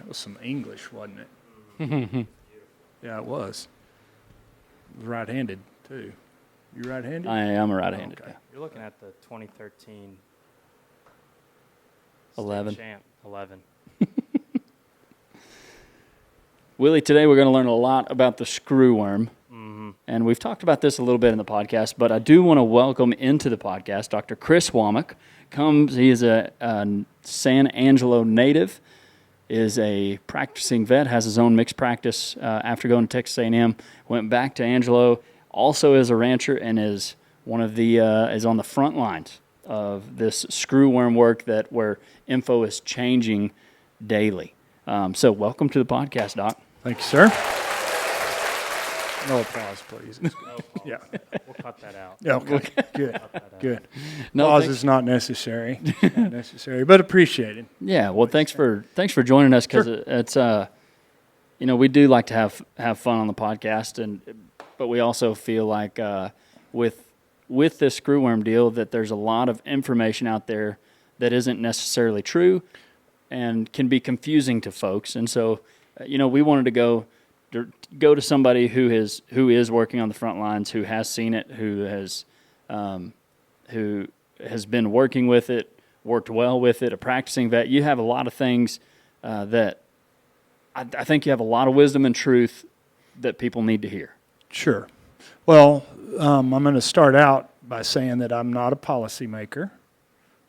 That was some English, wasn't it? Yeah, it was. It was right-handed, too. You right-handed? I am a right-handed. Okay. Yeah. You're looking at the 2013 11. State champ, 11. Willie, today we're going to learn a lot about the screwworm. Mm-hmm. And we've talked about this a little bit in the podcast, but I do want to welcome into the podcast Dr. Chris Womack. He is a San Angelo native, is a practicing vet, has his own mixed practice after going to Texas A&M, went back to Angelo, also is a rancher, and is one of the is on the front lines of this screwworm work where info is changing daily. So welcome to the podcast, Doc. Thank you, sir. No applause, please. Yeah. We'll cut that out. Yeah, okay. Good. Cut that out. Good. No, Applause thanks. is not necessary. But appreciated. Yeah, well, thanks for joining us, because it's we do like to have fun on the podcast, but we also feel like with this screwworm deal that there's a lot of information out there that isn't necessarily true and can be confusing to folks, and so we wanted to go to somebody who is working on the front lines, who has seen it, who has been working with it, worked well with it, a practicing vet. You have a lot of things that I think you have a lot of wisdom and truth that people need to hear. Sure. Well, I'm going to start out by saying that I'm not a policymaker.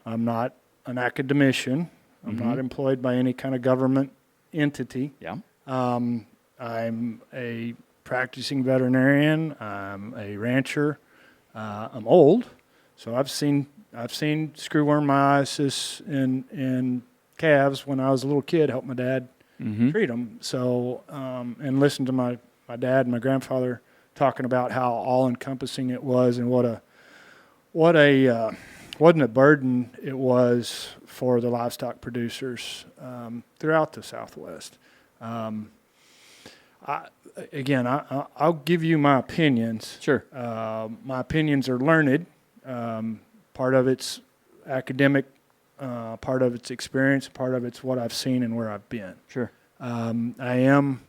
I'm not an academician. I'm not employed by any kind of government entity. Yeah. I'm a practicing veterinarian. I'm a rancher. I'm old, so I've seen screwworm myiasis in calves when I was a little kid. Helped my dad treat them. So and listened to my dad and my grandfather talking about how all-encompassing it was, and what a burden it was for the livestock producers throughout the Southwest. I'll give you my opinions. Sure. My opinions are learned. Part of it's academic, part of it's experience, part of it's what I've seen and where I've been. Sure. I am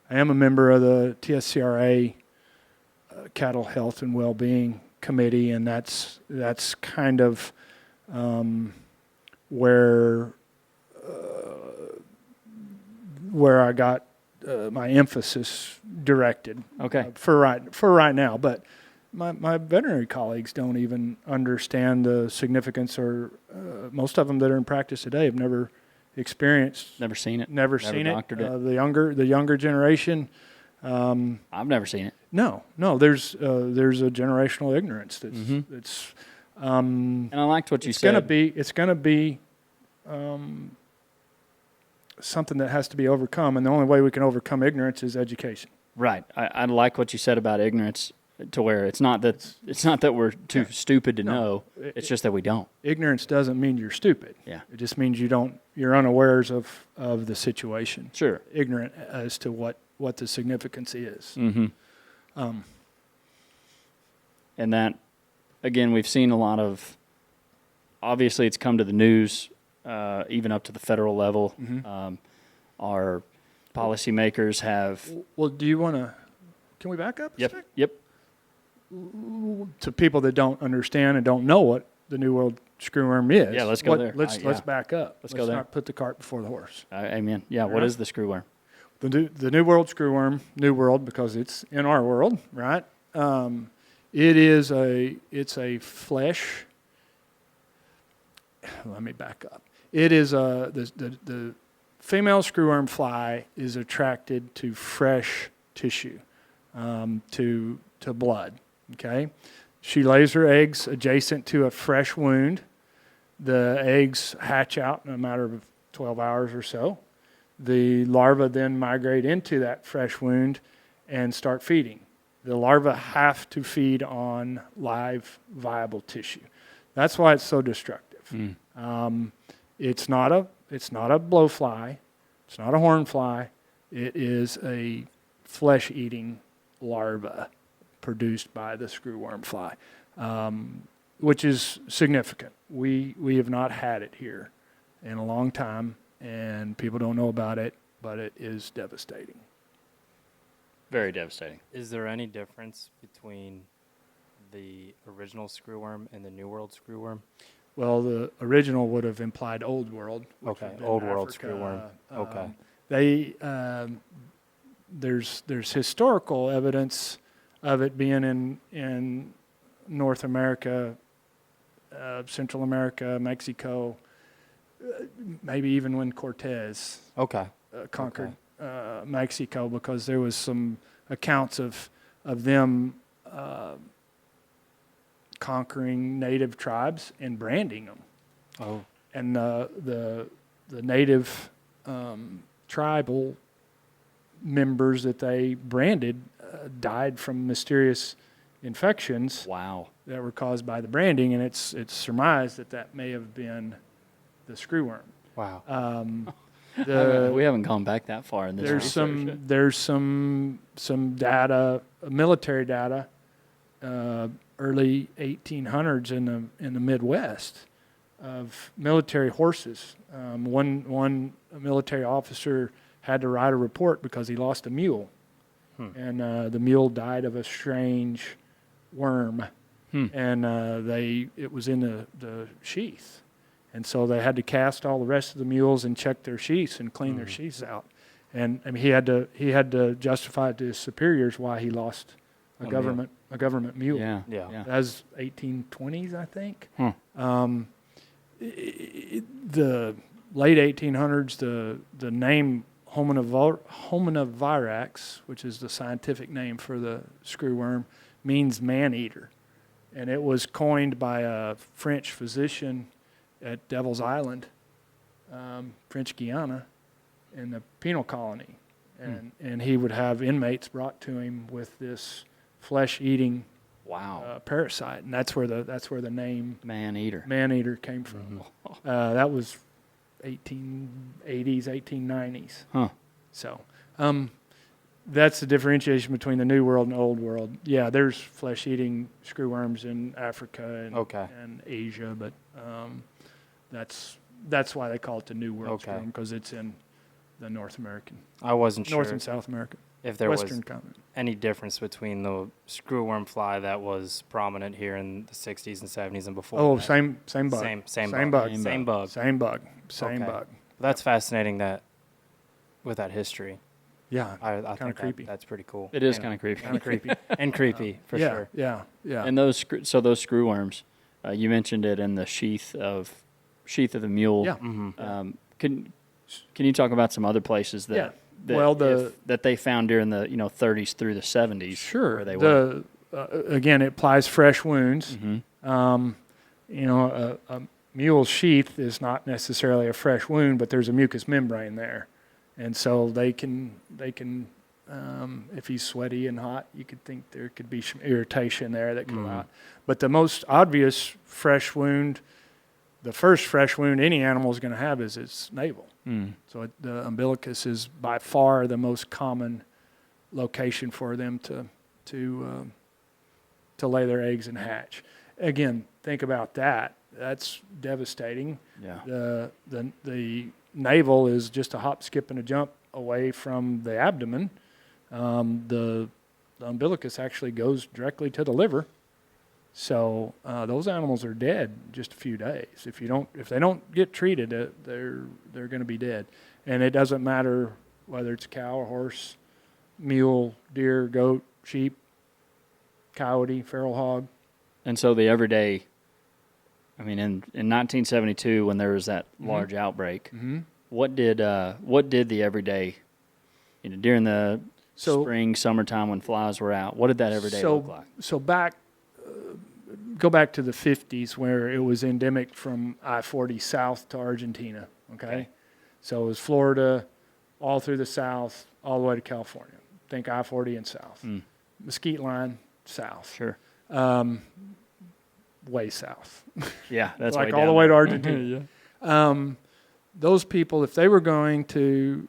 a member of the TSCRA Cattle Health and Well-Being Committee, and that's kind of where I got my emphasis directed. Okay. For right now, but my veterinary colleagues don't even understand the significance, or most of them that are in practice today have never experienced, Never seen it. never seen it. doctored it. The younger generation. I've never seen it. No. There's a generational ignorance that's. And I liked what you said. It's gonna be something that has to be overcome, and the only way we can overcome ignorance is education. Right. I like what you said about ignorance, to where it's not that we're too stupid to know. It's just that we don't. Ignorance doesn't mean you're stupid. Yeah. It just means you're unawares of the situation. Sure. Ignorant as to what the significance is. Mm-hmm. And that, again, we've seen a lot of. Obviously, it's come to the news, even up to the federal level. Our policymakers have. Well, do you want to? Can we back up? Yep. To people that don't understand and don't know what the New World screwworm is. Yeah, let's go there. Let's back up. Let's go there. Not put the cart before the horse. Amen. Yeah. What is the screwworm? The New World screwworm, New World because it's in our world, right? It's a flesh. Let me back up. It is the female screwworm fly is attracted to fresh tissue, to blood. Okay, she lays her eggs adjacent to a fresh wound. The eggs hatch out in a matter of 12 hours or so. The larvae then migrate into that fresh wound and start feeding. The larvae have to feed on live, viable tissue. That's why it's so destructive. It's not a blowfly. It's not a hornfly. It is a flesh-eating larva produced by the screwworm fly, which is significant. We have not had it here in a long time, and people don't know about it. but it is devastating. Very devastating. Is there any difference between the original screwworm and the New World screwworm? Well, the original would have implied Old World. Which Okay, would have been Old World Africa. screwworm. Okay. They there's historical evidence of it being in North America, Central America, Mexico, maybe even when Cortez Okay. conquered Mexico, because there was some accounts of them conquering native tribes and branding them. Oh. And the native tribal members that they branded died from mysterious infections Wow. that were caused by the branding, and it's surmised that may have been the screwworm. Wow. The We haven't gone back that far in this research. there's some data, military data, early 1800s in the Midwest, of military horses. One military officer had to write a report because he lost a mule, and the mule died of a strange worm, and it was in the sheath. And so they had to cast all the rest of the mules and check their sheaths and clean their sheaths out. And I mean, he had to justify it to his superiors why he lost a government mule. Yeah. Yeah. Yeah. That was 1820s, I think. The late 1800s, the name hominivirax, which is the scientific name for the screwworm, means man-eater. And it was coined by a French physician at Devil's Island, French Guiana, in the penal colony. And he would have inmates brought to him with this flesh-eating Wow. parasite, and that's where the name Man-eater. man-eater came from. That was 1880s, 1890s. Huh. So that's the differentiation between the New World and Old World. Yeah, there's flesh-eating screwworms in Africa and Asia, but that's why they call it the New World screwworm, because it's in the North American, I wasn't North sure and South America, if there Western was continent. any difference between the screwworm fly that was prominent here in the 60s and 70s and before. Oh, that. same bug. Same bug. bug. Same bug. Same bug. Same Okay. bug. That's fascinating that with that history. Yeah, I think creepy. that's pretty cool. It is And- kind of creepy. kind of creepy. and creepy for yeah, sure. Yeah, yeah. And those screwworms, you mentioned it in the sheath of the mule. Yeah. Mm-hmm. Can you talk about some other places that Yeah. Well, that they found during the 30s through the 70s? Sure. Where they were. Again, it applies fresh wounds. Mm-hmm. A mule's sheath is not necessarily a fresh wound, but there's a mucous membrane there, and so they can. If he's sweaty and hot, you could think there could be some irritation there that could go out. But the most obvious fresh wound, the first fresh wound any animal is going to have, is its navel. So the umbilicus is by far the most common location for them to lay their eggs and hatch. Again, think about that. That's devastating. Yeah. The navel is just a hop, skip, and a jump away from the abdomen. The umbilicus actually goes directly to the liver. So those animals are dead in just a few days. If they don't get treated, they're going to be dead. And it doesn't matter whether it's a cow or horse, mule, deer, goat, sheep, coyote, feral hog. And so the everyday, I mean, in 1972 when there was that large outbreak, what did the everyday, during the spring, summertime when flies were out, what did that everyday look like? So go back to the 50s where it was endemic from I-40 south to Argentina, okay? So it was Florida, all through the south, all the way to California. Think I-40 and south. Mesquite line, south. Sure. Way south. Yeah, that's like way all the down way to there. Argentina. Those people, if they were going to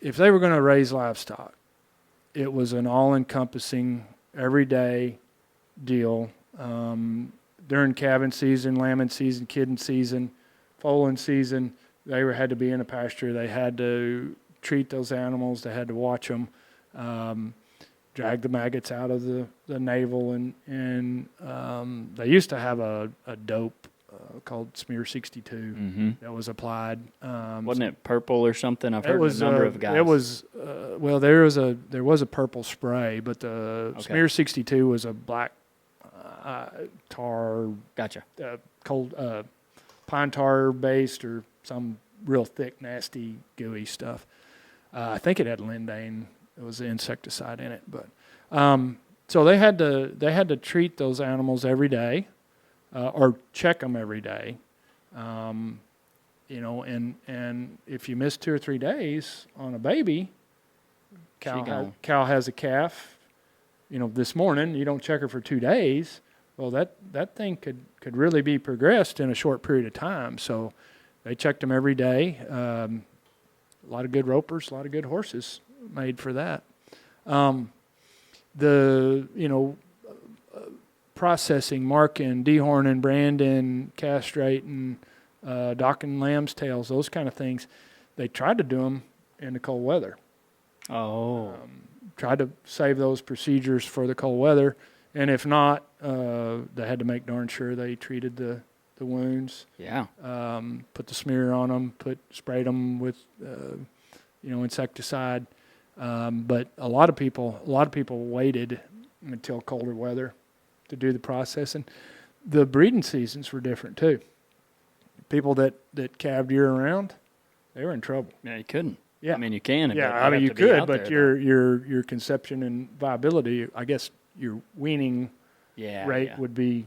raise livestock, it was an all-encompassing, everyday deal. During calving season, lambing season, kidding season, foaling season, had to be in a pasture. They had to treat those animals. They had to watch them, drag the maggots out of the navel, and they used to have a dope called Smear 62 Mm-hmm. that was applied. Wasn't it purple or something? I've it heard was, a number of guys. It was well, there was a purple spray, but the Okay. Smear 62 was a black tar, Gotcha. cold pine tar based or some real thick, nasty, gooey stuff. I think it had lindane. It was the insecticide in it, but so they had to treat those animals every day, or check them every day. You know, and if you miss 2 or 3 days on a baby, cow has a calf. You know, this morning you don't check her for 2 days. Well, that thing could really be progressed in a short period of time. So they checked them every day. A lot of good ropers, a lot of good horses made for that. Processing, marking, dehorning, branding, castrating, docking lamb's tails, those kind of things. They tried to do them in the cold weather. Oh. Tried to save those procedures for the cold weather. And if not, they had to make darn sure they treated the wounds. Yeah. Put the smear on them, sprayed them with, insecticide. But a lot of people waited until colder weather to do the processing. The breeding seasons were different too. People that calved year round, they were in trouble. Yeah, you couldn't. Yeah. I mean, you can. Yeah, but I mean, you'd you have to be could, out but there, your conception and viability, I guess your weaning rate yeah. would be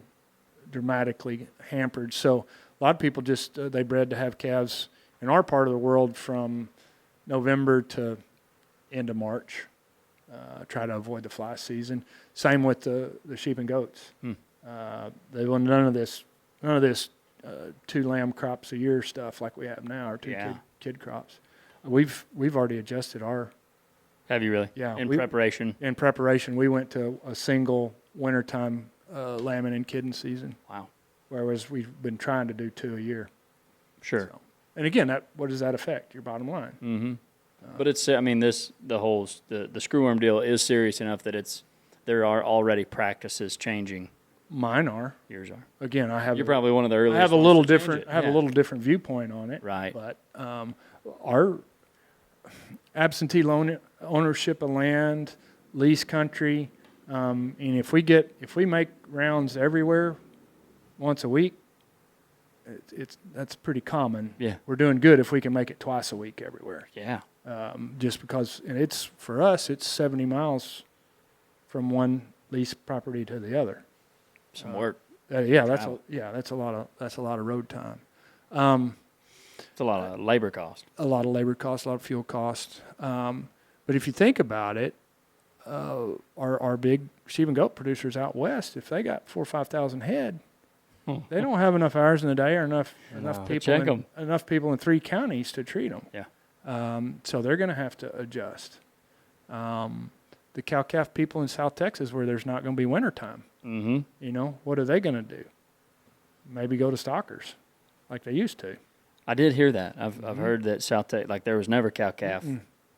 dramatically hampered. So a lot of people just, they bred to have calves in our part of the world from November to end of March. Try to avoid the fly season. Same with the sheep and goats. They want none of this 2 lamb crops a year stuff like we have now, or 2 kid crops. We've already adjusted our. Have you really? Yeah. In preparation. In preparation, we went to a single wintertime lambing and kidding season. Wow. Whereas we've been trying to do 2 a year. Sure. So, and again, what does that affect? Your bottom line. Mm-hmm. But it's, I mean, the screwworm deal is serious enough that there are already practices changing. Mine are. Yours are. Again, You're probably one of the earliest. I have a ones little to change different. it. I have a little different viewpoint on it. Right. But our absentee loan ownership of land, lease country, and if we make rounds everywhere once a week, that's pretty common. Yeah. We're doing good if we can make it twice a week everywhere. Yeah. Just because, and for us, it's 70 miles from one lease property to the other. Some work. That's a lot of road time. It's a lot of labor cost. A lot of labor costs, a lot of fuel costs. But if you think about it, our big sheep and goat producers out west, if they got 4,000 or 5,000 head, they don't have enough hours in the day or enough people in 3 counties to treat them. Yeah. So they're going to have to adjust. The cow-calf people in South Texas, where there's not going to be wintertime, what are they going to do? Maybe go to stockers like they used to. I did hear that. I've heard that South Texas, like there was never cow-calf,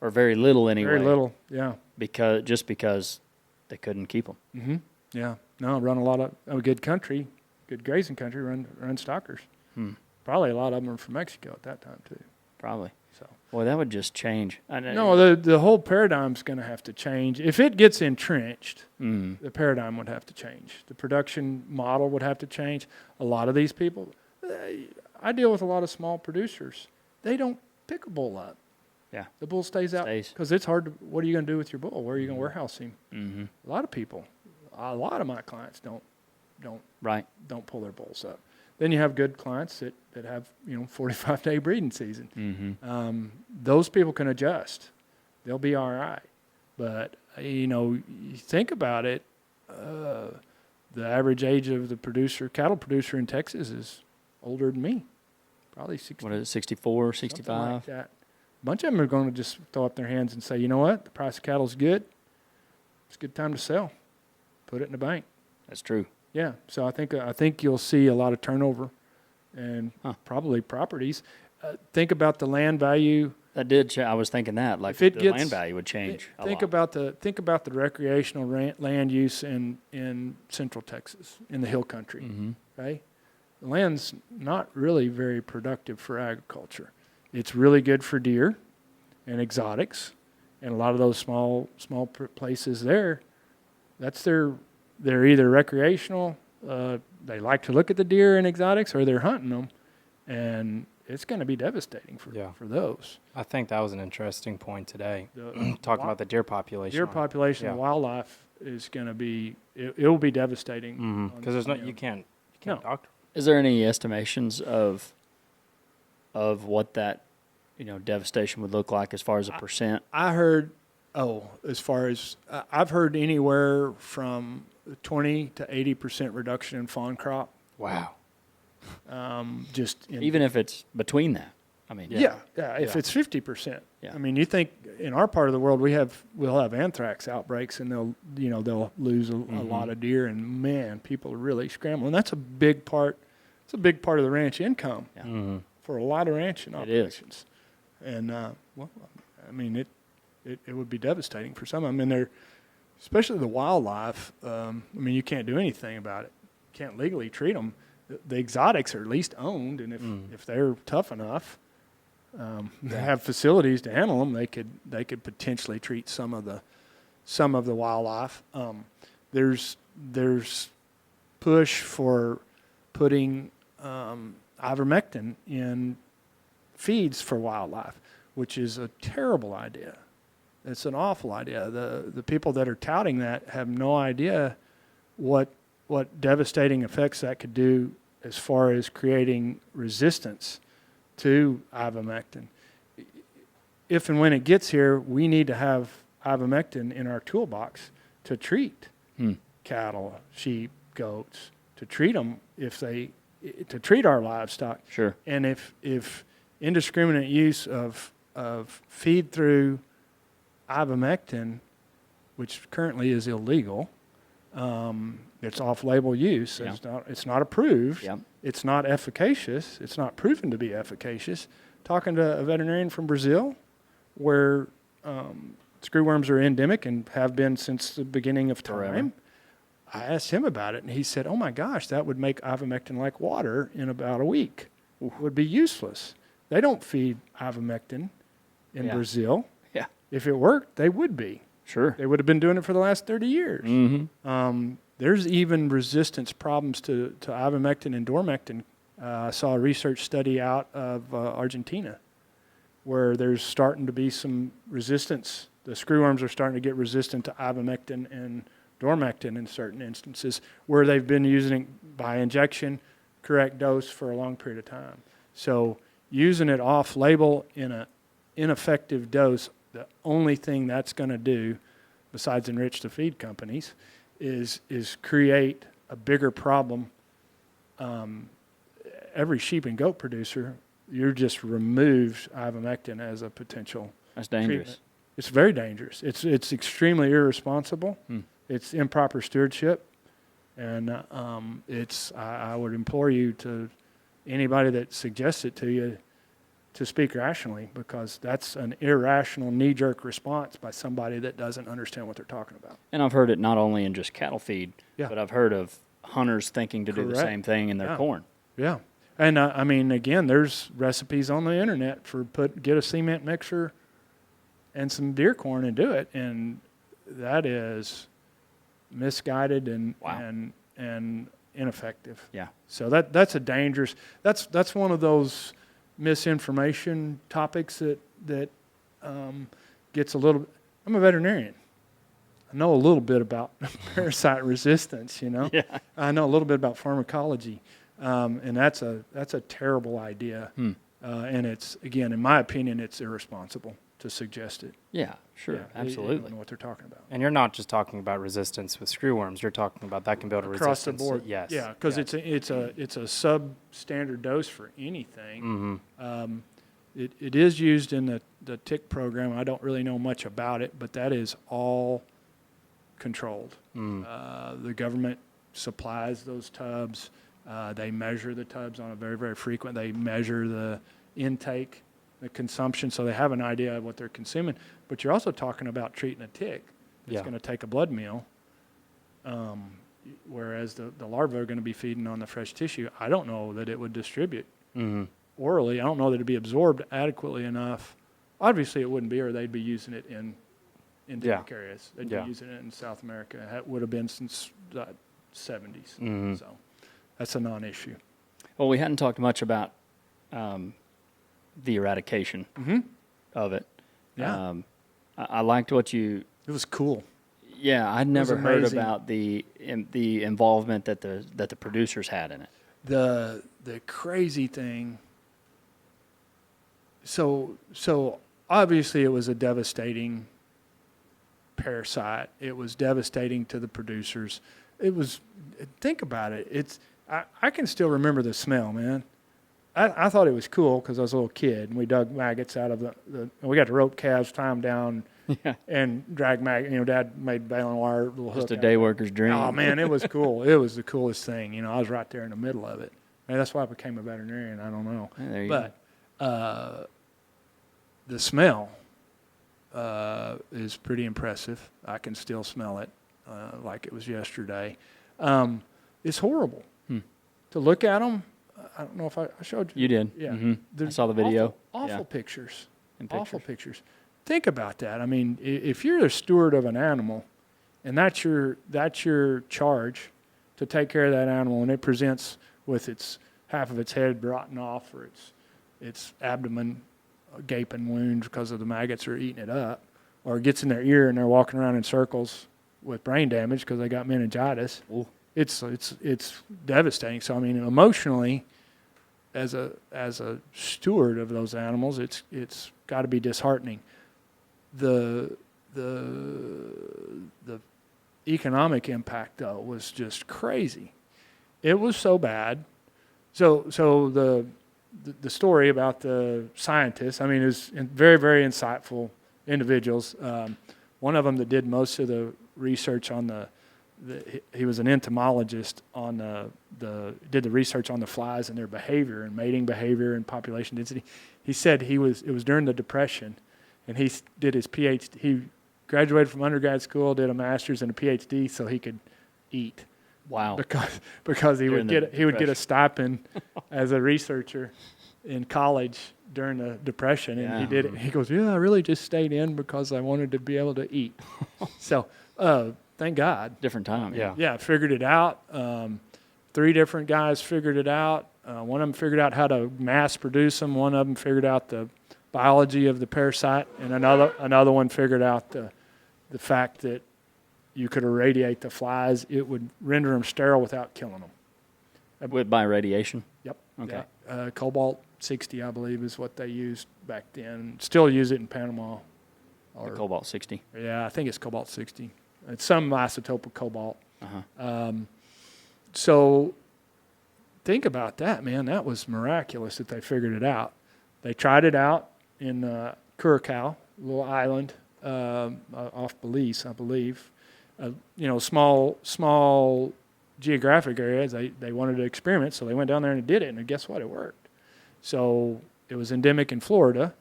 or very little anyway. Very little, yeah. Because they couldn't keep them. Mm-hmm. Yeah. No, run a lot of good country, good grazing country, run stockers. Probably a lot of them are from Mexico at that time too. Probably. So. Boy, that would just change. No, the whole paradigm's going to have to change. If it gets entrenched, the paradigm would have to change. The production model would have to change. A lot of these people, I deal with a lot of small producers. They don't pick a bull up. Yeah. The bull stays out because it's hard to, what are you going to do with your bull? Where are you going to warehouse him? Mm-hmm. A lot of my clients don't pull their bulls up. Then you have good clients that have 45-day breeding season. Mm-hmm. Those people can adjust; they'll be all right. But you think about it. The average age of the cattle producer in Texas is older than me, probably 60. What is it, 64, 65? Something like that. A bunch of them are going to just throw up their hands and say, you know what, the price of cattle is good. It's a good time to sell. Put it in the bank. That's true. Yeah, so I think you'll see a lot of turnover and probably properties. think about the land value. That did. I was thinking that, like, If it the gets- land value would change. Think about the recreational land use in Central Texas, in the hill country. Mm-hmm. Okay, the land's not really very productive for agriculture. It's really good for deer and exotics, and a lot of those small places there. They're either recreational. They like to look at the deer and exotics, or they're hunting them, and it's going to be devastating for those. I think that was an interesting point today, The talking about the deer population. deer population, Yeah. of wildlife is going to be. It will be devastating. Because there's you can't No. doctor. Is there any estimations of what that, devastation would look like as far as a percent? I heard, I've heard anywhere from 20 to 80% reduction in fawn crop. Wow. Even if it's between that. I mean, Yeah. If Yeah. it's 50%. Yeah. I mean, you think in our part of the world we'll have anthrax outbreaks, and they'll lose a lot of deer, and man, people are really scrambling. That's a big part. It's a big part of the ranch income Yeah. for a lot of ranching It is. operations. And I mean, it would be devastating for some of them, and they're especially the wildlife. I mean, you can't do anything about it. You can't legally treat them. The exotics are at least owned, and if they're tough enough, they have facilities to handle them. They could potentially treat some of the wildlife. There's push for putting ivermectin in feeds for wildlife, which is a terrible idea. It's an awful idea. The people that are touting that have no idea what devastating effects that could do as far as creating resistance to ivermectin. If and when it gets here, we need to have ivermectin in our toolbox to treat cattle, sheep, goats, to treat them to treat our livestock. Sure. And if indiscriminate use of feed through ivermectin, which currently is illegal, it's off-label use. Yeah. It's not approved. Yeah. It's not efficacious. It's not proven to be efficacious. Talking to a veterinarian from Brazil, where screwworms are endemic and have been since the beginning of time. Forever. I asked him about it, and he said, "Oh my gosh, that would make ivermectin like water in about a week. It would be useless. They don't feed ivermectin in Yeah. Brazil. Yeah. If it worked, they would be. Sure. They would have been doing it for the last 30 years. Mm-hmm. There's even resistance problems to ivermectin and dormectin. I saw a research study out of Argentina where there's starting to be some resistance. The screwworms are starting to get resistant to ivermectin and dormectin in certain instances where they've been using it by injection, correct dose for a long period of time. So using it off-label in an ineffective dose, the only thing that's going to do, besides enrich the feed companies, is create a bigger problem. Every sheep and goat producer, you're just removed ivermectin as a potential That's dangerous. treatment. It's very dangerous. It's extremely irresponsible. It's improper stewardship, and I would implore you to anybody that suggests it to you to speak rationally, because that's an irrational knee-jerk response by somebody that doesn't understand what they're talking about. And I've heard it not only in just cattle feed, Yeah. but I've heard of hunters thinking to do the Correct. same thing in their Yeah. corn. Yeah, and I mean, again, there's recipes on the internet for get a cement mixer and some deer corn and do it, and that is misguided and Wow. and ineffective. Yeah. So that's a dangerous. That's one of those misinformation topics that gets a little. I'm a veterinarian. I know a little bit about parasite resistance. Yeah. I know a little bit about pharmacology, and that's a terrible idea. And it's, again, in my opinion, it's irresponsible to suggest it. Yeah, sure, Yeah, they absolutely. don't know what they're talking about. And you're not just talking about resistance with screwworms. You're talking about that can build a Across the resistance. board. Yes. Yeah, because yes. it's a substandard dose for anything. Mm-hmm. It is used in the tick program. I don't really know much about it, but that is all controlled. The government supplies those tubs. They measure the tubs on a very, very frequent. They measure the intake, the consumption, so they have an idea of what they're consuming. But you're also talking about treating a tick that's Yeah. going to take a blood meal, whereas the larvae are going to be feeding on the fresh tissue. I don't know that it would distribute Mm-hmm. orally. I don't know that it'd be absorbed adequately enough. Obviously, it wouldn't be, or they'd be using it in endemic areas. They'd Yeah. be using it in South America. That would have been since the 70s. Mm-hmm. So that's a non-issue. Well, we hadn't talked much about the eradication of it. Yeah. I liked what you. It was cool. Yeah, I'd never heard amazing. about the involvement that the producers had in it. The crazy thing. So obviously it was a devastating parasite. It was devastating to the producers. It was. Think about it. I can still remember the smell, man. I thought it was cool because I was a little kid and we dug maggots out of we got the rope calves, tie them down, Yeah, and drag maggot. Dad made baling wire, little hook. just a out day of it. worker's dream. Oh man, it was cool. It was the coolest thing. I was right there in the middle of it. Maybe that's why I became a veterinarian. I don't know. Yeah, there you But the smell is pretty impressive. I can still smell it like it was yesterday. It's horrible to look at them. I don't know if I showed you. You did. Yeah. I They're saw the video. Awful Yeah. pictures. And Awful pictures. pictures. Think about that. I mean, if you're a steward of an animal, and that's your charge to take care of that animal, and it presents with its half of its head rotten off, or its abdomen gaping wounds because of the maggots are eating it up, or it gets in their ear and they're walking around in circles with brain damage because they got meningitis. Ooh. It's devastating. So I mean, emotionally, as a steward of those animals, it's got to be disheartening. The economic impact though was just crazy. It was so bad. So the story about the scientists, I mean, is very, very insightful individuals. One of them that did most of the research on he was an entomologist on did the research on the flies and their behavior and mating behavior and population density. He said it was during the Depression, and he did his PhD. He graduated from undergrad school, did a master's and a PhD so he could eat. Wow. Because he would During the get a stipend as a researcher in college during the Depression, and he did it. He goes, "Yeah, I really just stayed in because I wanted to be able to eat." So, thank God. Different time. Yeah. Yeah, figured it out. 3 different guys figured it out. One of them figured out how to mass produce them. One of them figured out the biology of the parasite, and another one figured out the fact that you could irradiate the flies. It would render them sterile without killing them. By radiation. Yep. Okay. Yeah. Cobalt 60, I believe, is what they used back then. Still use it in Panama. The cobalt 60. Yeah, I think it's cobalt 60. It's some isotope of cobalt. Uh-huh. So think about that, man. That was miraculous that they figured it out. They tried it out in Curacao, a little island off Belize, I believe. Small geographic areas. They wanted to experiment, so they went down there and did it, and guess what? It worked. So it was endemic in Florida.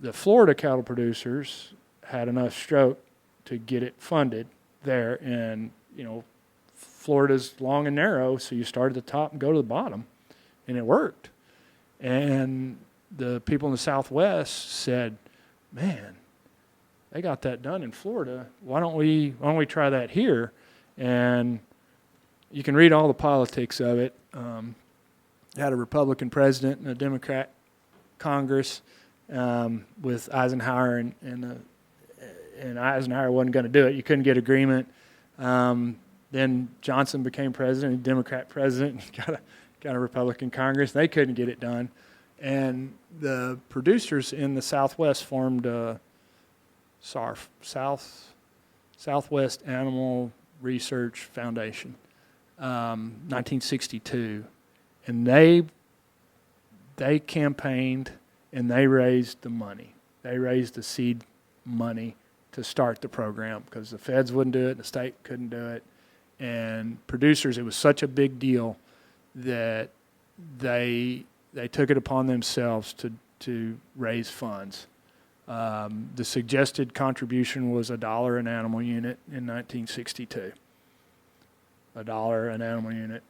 The Florida cattle producers had enough stroke to get it funded there, and Florida's long and narrow, so you start at the top and go to the bottom, and it worked. And the people in the Southwest said, "Man, they got that done in Florida. Why don't we try that here?" And you can read all the politics of it. Had a Republican president and a Democrat Congress with Eisenhower, and Eisenhower wasn't going to do it. You couldn't get agreement. Then Johnson became president, Democrat president, and got a Republican Congress. They couldn't get it done. And the producers in the Southwest formed SARF, Southwest Animal Research Foundation, 1962. And they campaigned and they raised the money. They raised the seed money to start the program because the feds wouldn't do it, the state couldn't do it. And producers, it was such a big deal that they they took it upon themselves to raise funds. The suggested contribution was $1 an animal unit in 1962. $1 an animal unit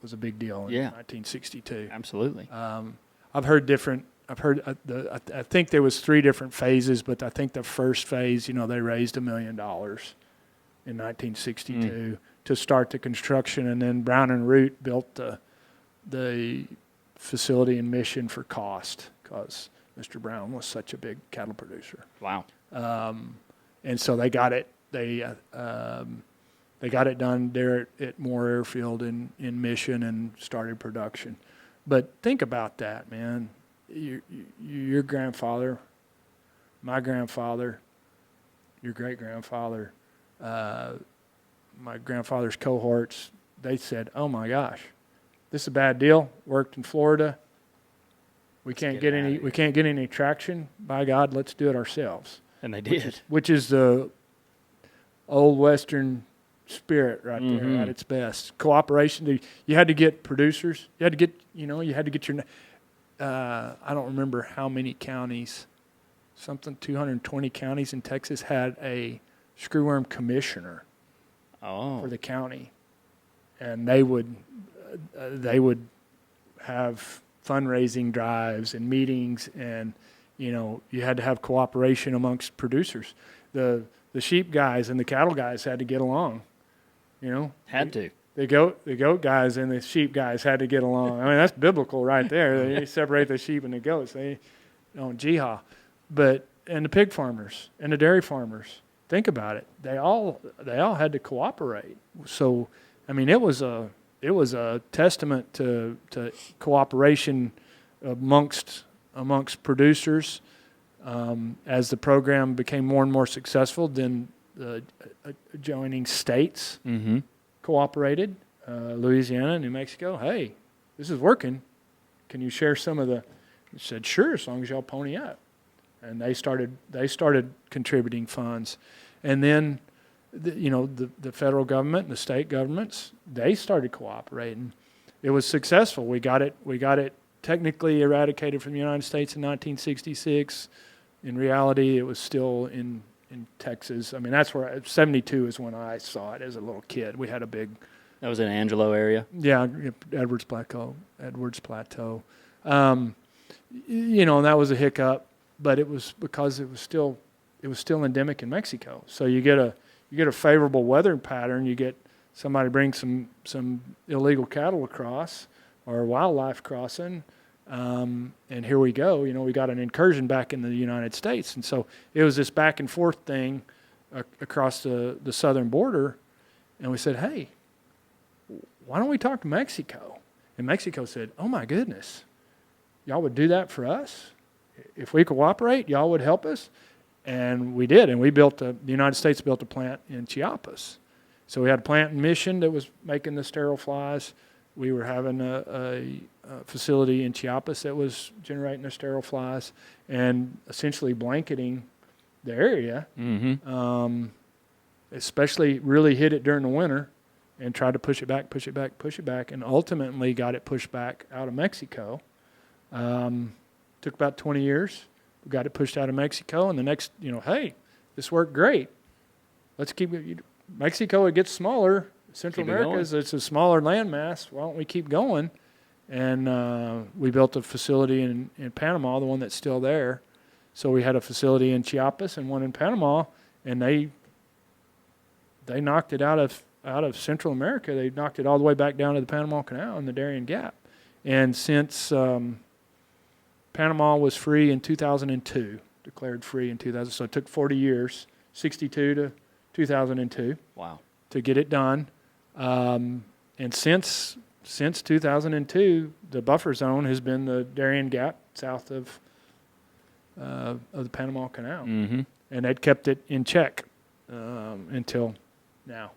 was a big deal in 1962. Absolutely. I've heard I think there was 3 different phases, but I think the first phase, they raised $1 million in 1962 to start the construction, and then Brown and Root built the facility in Mission for cost because Mr. Brown was such a big cattle producer. Wow. And so they got it. They got it done there at Moore Airfield in Mission and started production. But think about that, man. Your grandfather, my grandfather, your great-grandfather, my grandfather's cohorts, they said, oh, my gosh, this is a bad deal. Worked in Florida. We can't get any traction. By God, let's do it ourselves. And they did. Which is the old Western spirit right there at its best. Cooperation. You had to get producers. You had to get your, I don't remember how many counties, 220 counties in Texas had a screwworm commissioner for the county. And they would have fundraising drives and meetings, and you had to have cooperation amongst producers. The sheep guys and the cattle guys had to get along. Had to. The goat guys and the sheep guys had to get along. I mean, that's biblical right there. They separate the sheep and the goats. They don't jihad. And the pig farmers and the dairy farmers, think about it. They all had to cooperate. So, I mean, it was a testament to cooperation amongst producers. As the program became more and more successful, then the adjoining states cooperated. Louisiana, New Mexico. Hey, this is working. Can you share some of the? He said, sure, as long as y'all pony up. And they started contributing funds, and then the federal government and the state governments, they started cooperating. It was successful. We got it technically eradicated from the United States in 1966. In reality, it was still in Texas. I mean, that's where 72 is when I saw it as a little kid. We had a big. That was in Angelo area. Yeah, Edwards Plateau. And that was a hiccup, but it was because it was still endemic in Mexico. So you get a favorable weather pattern. You get somebody bring some illegal cattle across or wildlife crossing. And here we go. We got an incursion back in the United States. And so it was this back and forth thing across the southern border. And we said, hey, why don't we talk to Mexico? And Mexico said, oh, my goodness, y'all would do that for us? If we cooperate, y'all would help us? And we did. And the United States built a plant in Chiapas. So we had a plant in Mission that was making the sterile flies. We were having a facility in Chiapas that was generating the sterile flies and essentially blanketing the area. Especially really hit it during the winter and tried to push it back, and ultimately got it pushed back out of Mexico. Took about 20 years. We got it pushed out of Mexico, and the next, hey, this worked great. Let's keep it. Mexico, it gets smaller. Central America, it's a smaller landmass. Why don't we keep going? And we built a facility in Panama, the one that's still there. So we had a facility in Chiapas and one in Panama, and they knocked it out of Central America. They knocked it all the way back down to the Panama Canal and the Darien Gap. And since Panama was free in 2002, declared free in 2000, so it took 40 years, 62 to 2002. Wow. To get it done. And since 2002, the buffer zone has been the Darien Gap south of the Panama Canal. And they'd kept it in check until now.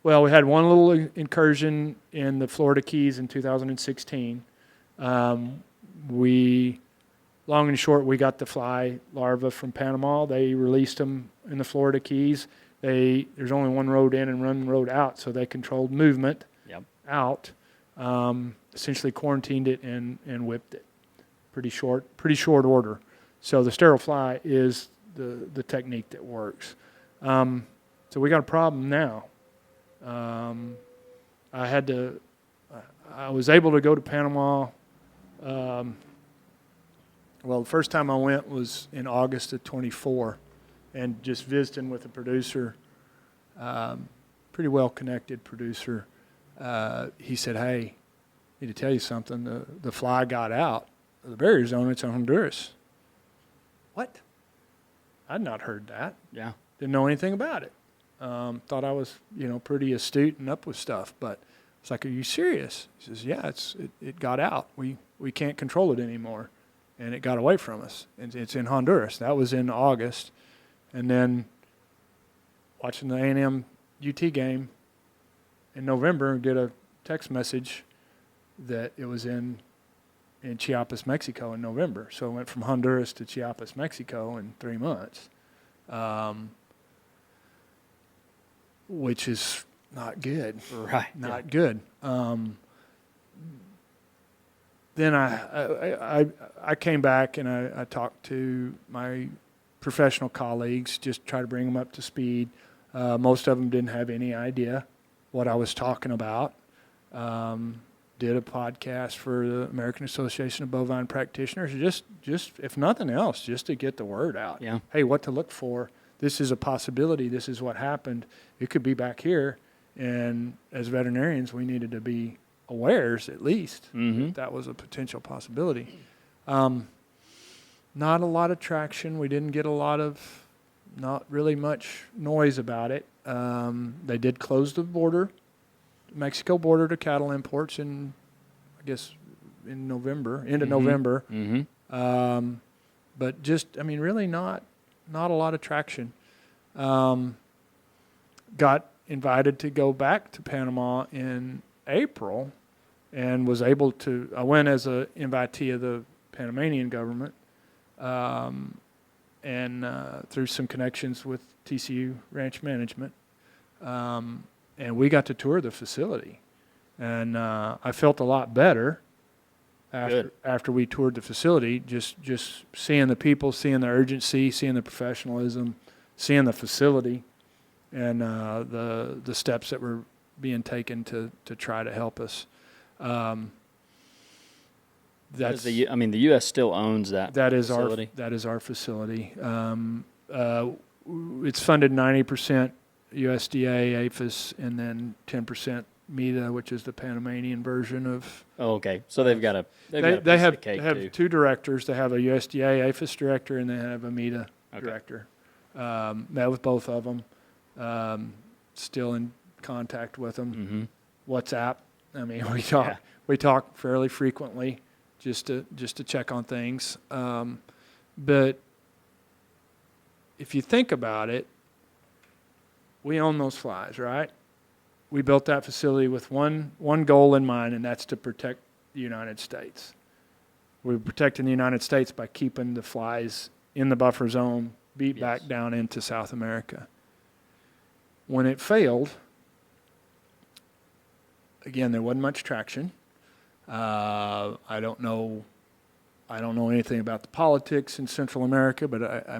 Well, we had one little incursion in the Florida Keys in 2016. Long and short, we got the fly larva from Panama. They released them in the Florida Keys. There's only one road in and one road out, so they controlled movement out. essentially quarantined it and whipped it. Pretty short order. So the sterile fly is the technique that works. So we got a problem now. I was able to go to Panama. Well, the first time I went was in August of 24, and just visiting with a producer, pretty well-connected producer. He said, "Hey, I need to tell you something. The fly got out of the barrier zone. It's in Honduras." What? I'd not heard that. Yeah. Didn't know anything about it. Thought I was, pretty astute and up with stuff. But it's like, "Are you serious?" He says, "Yeah, it got out. We can't control it anymore, and it got away from us. And it's in Honduras." That was in August, and then watching the A&M UT game in November, and get a text message that it was in Chiapas, Mexico in November. So it went from Honduras to Chiapas, Mexico in 3 months, which is not good. Right. Not good. Then I came back and I talked to my professional colleagues, just try to bring them up to speed. Most of them didn't have any idea what I was talking about. Did a podcast for the American Association of Bovine Practitioners, just if nothing else, just to get the word out. Yeah. Hey, what to look for. This is a possibility. This is what happened. It could be back here. And as veterinarians, we needed to be awares at least that was a potential possibility. Not a lot of traction. We didn't get not really much noise about it. They did close the border, Mexico border, to cattle imports in November, end of November. But really not a lot of traction. Got invited to go back to Panama in April, and was able to. I went as an invitee of the Panamanian government, and through some connections with TCU Ranch Management, and we got to tour the facility, and I felt a lot better after we toured the facility. Just seeing the people, seeing the urgency, seeing the professionalism, seeing the facility, and the steps that were being taken to try to help us. That's the U.S. still owns that facility. That is our facility. It's funded 90% USDA, APHIS, and then 10% META, which is the Panamanian version of. Oh, okay. So they've got a They have too. two directors. They have a USDA APHIS director, and they have a META director. Met with both of them. Still in contact with them. WhatsApp. We talk fairly frequently, just to check on things. But if you think about it, we own those flies, right? We built that facility with one goal in mind, and that's to protect the United States. We're protecting the United States by keeping the flies in the buffer zone, beat back down into South America. When it failed, again, there wasn't much traction. I don't know anything about the politics in Central America, but I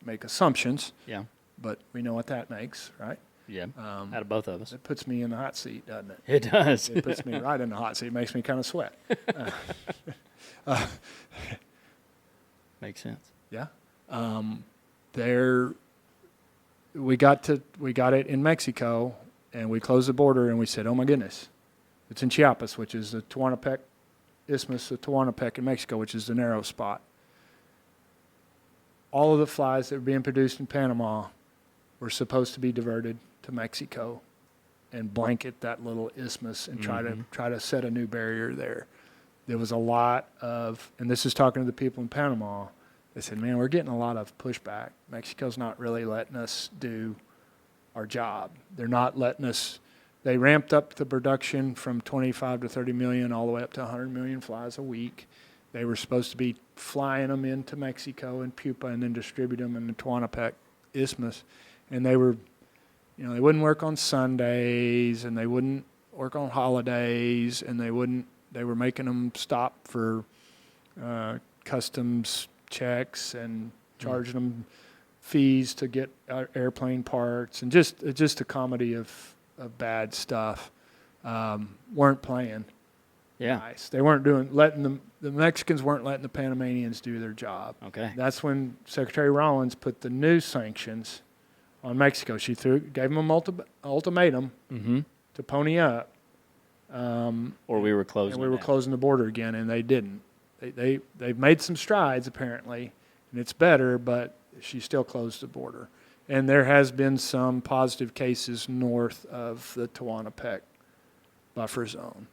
make assumptions. Yeah. But we know what that makes, right? Yeah. Out of both of us. It puts me in the hot seat, doesn't it? It does. It puts me right in the hot seat. It makes me kind of sweat. Makes sense. Yeah. We got it in Mexico, and we closed the border, and we said, "Oh my goodness, it's in Chiapas, which is the Tehuantepec Isthmus of Tehuantepec in Mexico, which is the narrow spot." All of the flies that were being produced in Panama were supposed to be diverted to Mexico and blanket that little isthmus and try to set a new barrier there. There was a lot of, and this is talking to the people in Panama, they said, "Man, we're getting a lot of pushback. Mexico's not really letting us do our job. They're not letting us." They ramped up the production from 25 to 30 million all the way up to 100 million flies a week. They were supposed to be flying them into Mexico and pupa and then distribute them in the Tehuantepec Isthmus. And they were, they wouldn't work on Sundays, and they wouldn't work on holidays, and they wouldn't they were making them stop for customs checks and charging them fees to get airplane parts, and just a comedy of bad stuff. Weren't playing nice. They weren't letting the Mexicans weren't letting the Panamanians do their job. Okay. That's when Secretary Rollins put the new sanctions on Mexico. She gave them an ultimatum to pony up. Or we were closing. And we were closing the border again, and they didn't. They've made some strides apparently, and it's better, but she still closed the border. And there has been some positive cases north of the Tehuantepec buffer zone.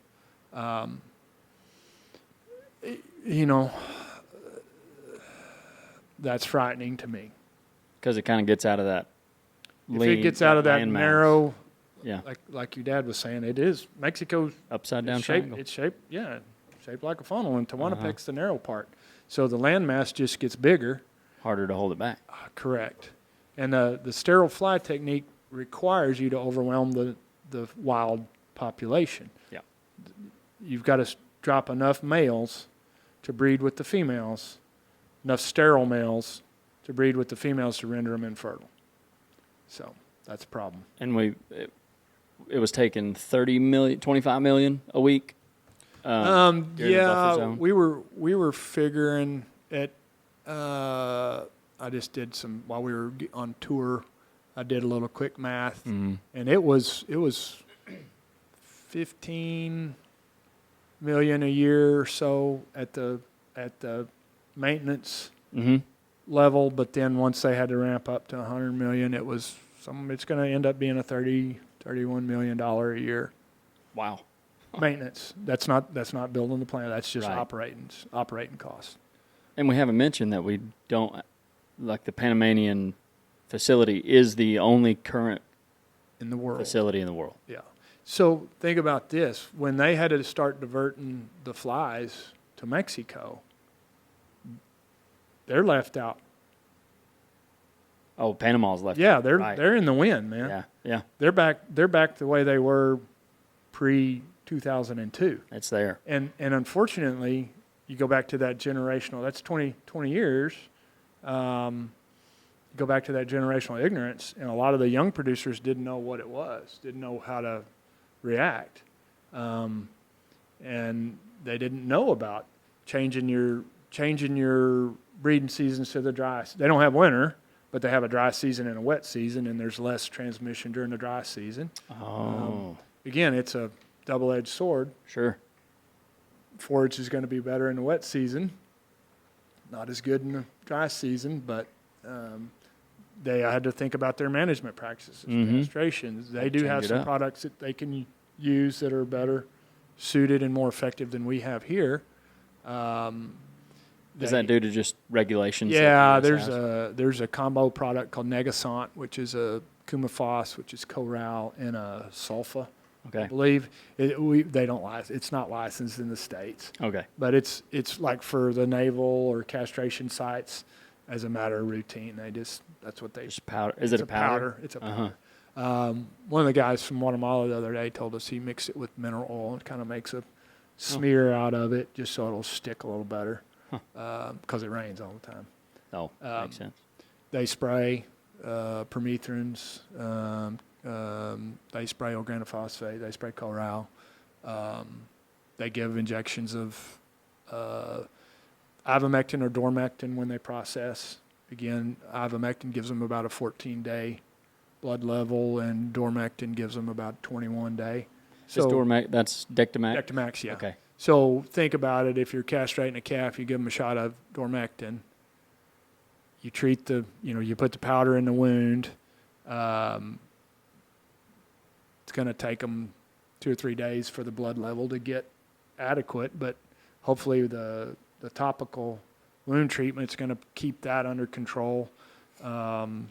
That's frightening to me. Because it kind of gets out of that. If it gets out of that narrow, yeah, like your dad was saying, it is Mexico's upside down triangle. It's shaped like a funnel, and Tehuantepec's the narrow part. So the landmass just gets bigger. Harder to hold it back. Correct. And the sterile fly technique requires you to overwhelm the wild population. Yeah. You've got to drop enough males to breed with the females, enough sterile males to breed with the females to render them infertile. So that's a problem. And it was taking 25 million a week. Yeah, we were figuring it. I just did some while we were on tour. I did a little quick math, and it was 15 million a year or so at the maintenance level. But then once they had to ramp up to 100 million, it's going to end up being a $31 million a year. Wow. Maintenance. That's not building the plant. That's just operating costs. And we haven't mentioned that we don't, like the Panamanian facility is the only current in the world facility in the world. Yeah. So think about this. When they had to start diverting the flies to Mexico, they're left out. Oh, Panama's left. Yeah, they're in the wind, man. Yeah, yeah. They're back the way they were pre-2002. It's there. And unfortunately, you go back to that generational, that's 20 years. Go back to that generational ignorance, and a lot of the young producers didn't know what it was, didn't know how to react. And they didn't know about changing your breeding seasons to the dry. They don't have winter, but they have a dry season and a wet season, and there's less transmission during the dry season. Again, it's a double-edged sword. Sure. Forage is going to be better in the wet season, not as good in the dry season, but they had to think about their management practices, castrations. They do have some products that they can use that are better suited and more effective than we have here. Is that due to just regulations? Yeah, there's a combo product called Negasont, which is a Coumaphos, which is Coral, and a Sulfa. Okay. I believe they don't license. It's not licensed in the States. Okay. But it's like for the naval or castration sites, as a matter of routine. That's what they just powder. Is it a powder? It's a powder. One of the guys from Guatemala the other day told us he mixed it with mineral oil and kind of makes a smear out of it just so it'll stick a little better because it rains all the time. Oh, makes sense. They spray permethrins. They spray organophosphate. They spray Coral. They give injections of ivermectin or dormectin when they process. Again, ivermectin gives them about a 14-day blood level, and dormectin gives them about 21-day. So that's Dectomax? Dectomax, yeah. Okay. So think about it. If you're castrating a calf, you give them a shot of dormectin. You treat you put the powder in the wound. It's going to take them 2 or 3 days for the blood level to get adequate, but hopefully the topical wound treatment is going to keep that under control. Then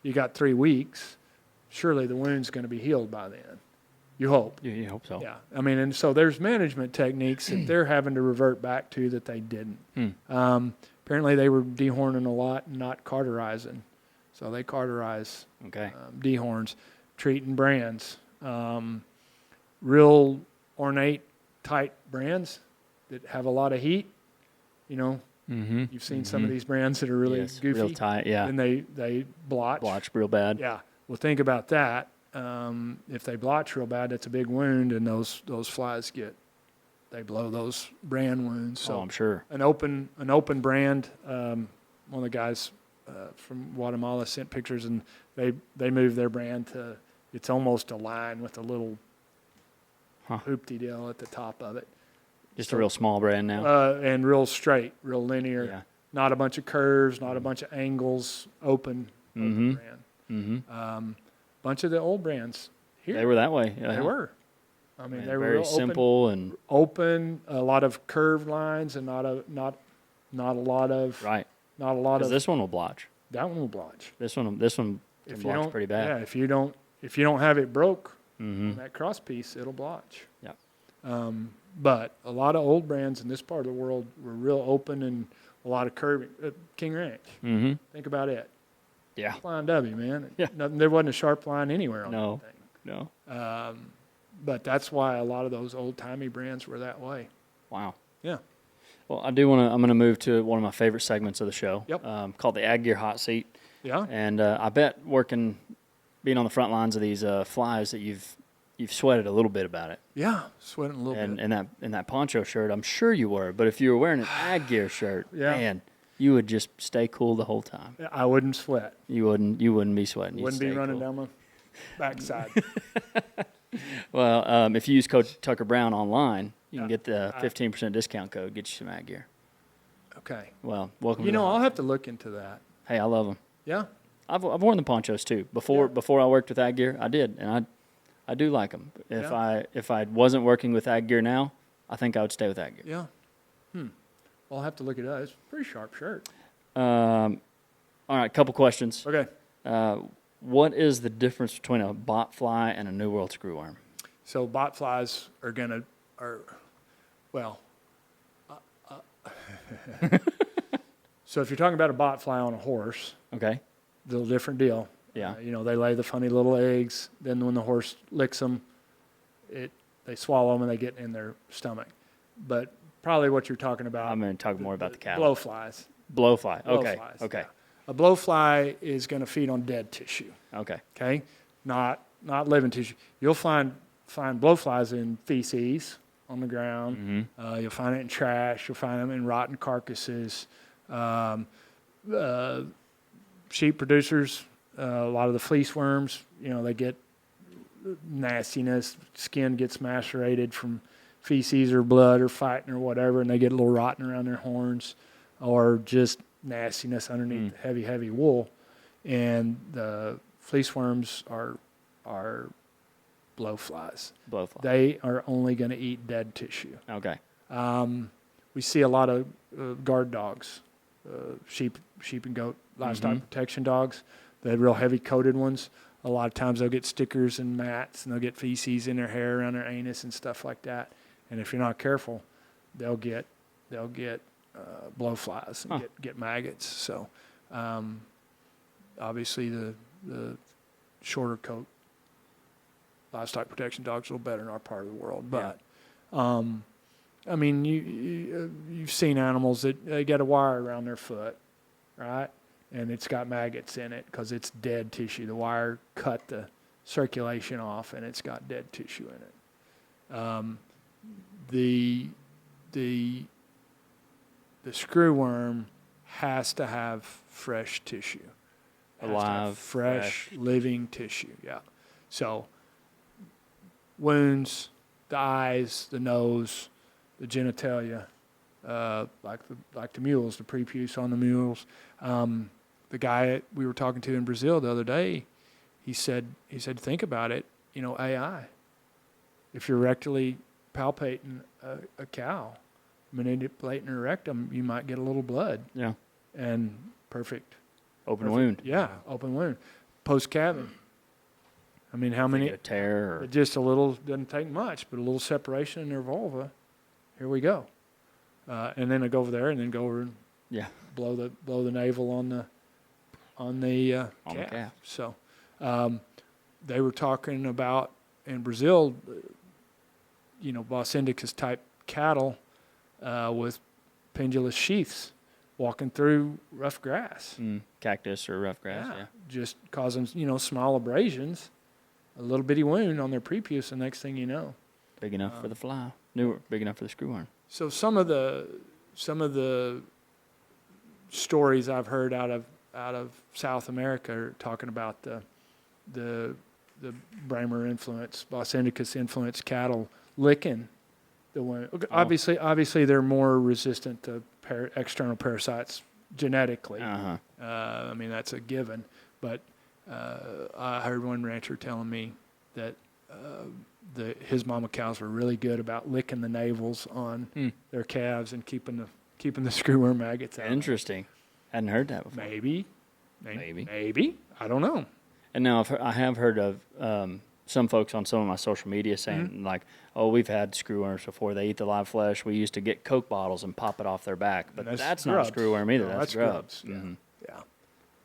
you got 3 weeks. Surely the wound's going to be healed by then. You hope. You hope so. Yeah. I mean, and so there's management techniques that they're having to revert back to that they didn't. Apparently they were dehorning a lot and not carterizing. So they carterize dehorns, treating brands. Real ornate, tight brands that have a lot of heat, you've seen some of these brands that are really Yes, goofy. real tight, yeah. And they blotch. Blotch real bad. Yeah. Well, think about that. If they blotch real bad, that's a big wound, and those flies they blow those brand wounds. So I'm sure. an open brand. One of the guys from Guatemala sent pictures, and they moved their brand to it's almost a line with a little hoopty deal at the top of it. Just a real small brand now. And real straight, real linear. Yeah. Not a bunch of curves, not a bunch of angles. Open brand. Mm-hmm. Bunch of the old brands here. They were that way. They were. I mean, they were very real simple and open. A lot of curved lines, and not a lot of right. Not a lot of. This one will blotch. That one will blotch. This one can blotch pretty bad. Yeah, if you don't have it broke Mm-hmm. on that cross piece, it'll blotch. Yeah. But a lot of old brands in this part of the world were real open and a lot of curving. King Ranch. Mm-hmm. Think about it. Yeah. Flying W, man. Yeah. There wasn't a sharp line anywhere on No. that thing. No. But that's why a lot of those old-timey brands were that way. Wow. Yeah. Well, I'm going to move to one of my favorite segments of the show. Yep. Called the Ag Gear Hot Seat. Yeah. And I bet being on the front lines of these flies that you've sweated a little bit about it. Yeah. Sweating a little bit. And in that poncho shirt, I'm sure you were. But if you were wearing an Ag Gear shirt, Yeah. man, you would just stay cool the whole time. I wouldn't sweat. You wouldn't be sweating. You'd Wouldn't be stay running cool. down my backside. Well, if you use code Tucker Brown online, you can Yeah. get the 15% discount code. Get you some Ag Gear. Okay. Well, welcome. I'll have to look into that. Hey, I love them. Yeah. I've worn the ponchos too. Before I worked with Ag Gear, I did, and I do like them. If I wasn't working with Ag Gear now, I think I would stay with Ag Gear. Yeah. Well, I'll have to look it up. It's a pretty sharp shirt. All right, couple questions. Okay. What is the difference between a bot fly and a New World screwworm? So bot flies so if you're talking about a bot fly on a horse, Okay. little different deal. Yeah. They lay the funny little eggs. Then when the horse licks them, they swallow them and they get in their stomach. But probably what you're talking about. I'm going to talk more about the cattle. Blowflies. Blowfly. Okay. Blowflies, Okay. yeah. A blowfly is going to feed on dead tissue. Okay. Okay, not living tissue. You'll find blowflies in feces on the ground. Mm-hmm. You'll find it in trash. You'll find them in rotten carcasses. Sheep producers, a lot of the fleece worms, they get nastiness. Skin gets macerated from feces or blood or fighting or whatever, and they get a little rotten around their horns, or just nastiness underneath the heavy wool. And the fleece worms are blowflies. Blowfly. They are only going to eat dead tissue. Okay. We see a lot of guard dogs, sheep and goat livestock protection dogs. The real heavy coated ones. A lot of times they'll get stickers and mats, and they'll get feces in their hair, around their anus, and stuff like that. And if you're not careful, they'll get blowflies and get maggots. So obviously the shorter coat livestock protection dogs are a little better in our part of the world, but I mean, you've seen animals that they get a wire around their foot, right? And it's got maggots in it because it's dead tissue. The wire cut the circulation off, and it's got dead tissue in it. The screwworm has to have fresh tissue. Has to have Alive, fresh, living tissue. Yeah. So wounds, the eyes, the nose, the genitalia, like the mules, the prepuce on the mules. The guy we were talking to in Brazil the other day, he said, think about it. AI. If you're rectally palpating a cow, manipulating her rectum, you might get a little blood. Yeah. And perfect. Open wound. Yeah, open wound. Post calving. I mean, how many? Get a tear. Or, Just a little, doesn't take much, but a little separation in their vulva. Here we go. And then I go over there and then go over and blow the navel on the calf. So they were talking about in Brazil, Bos indicus type cattle with pendulous sheaths walking through rough grass. Cactus or rough grass. Yeah. Just causing, small abrasions, a little bitty wound on their prepuce, the next thing you know. Big enough for the fly. Big enough for the screwworm. So some of the stories I've heard out of South America are talking about the Bramer influence, Bos indicus influence cattle licking the wound. Obviously they're more resistant to external parasites genetically. I mean, that's a given. But I heard one rancher telling me that his mama cows were really good about licking the navels on their calves and keeping the screwworm maggots out. Interesting. Hadn't heard that before. Maybe. I don't know. And now I have heard of some folks on some of my social media saying like, "Oh, we've had screwworms before. They eat the live flesh. We used to get Coke bottles and pop it off their back, but that's not a screwworm either. No, that's grubs. Yeah,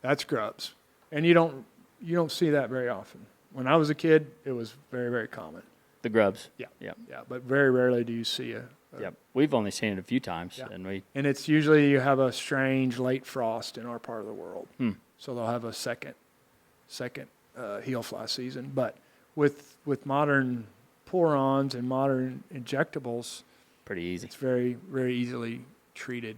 that's grubs, and you don't see that very often. When I was a kid, it was very, very common. The grubs. Yeah. Yep. Yeah, but very rarely do you see a Yep. We've only seen it a few times, Yeah. and it's usually you have a strange late frost in our part of the world, so they'll have a second heel fly season. But with modern pour-ons and modern injectables, pretty easy. it's very, very easily treated.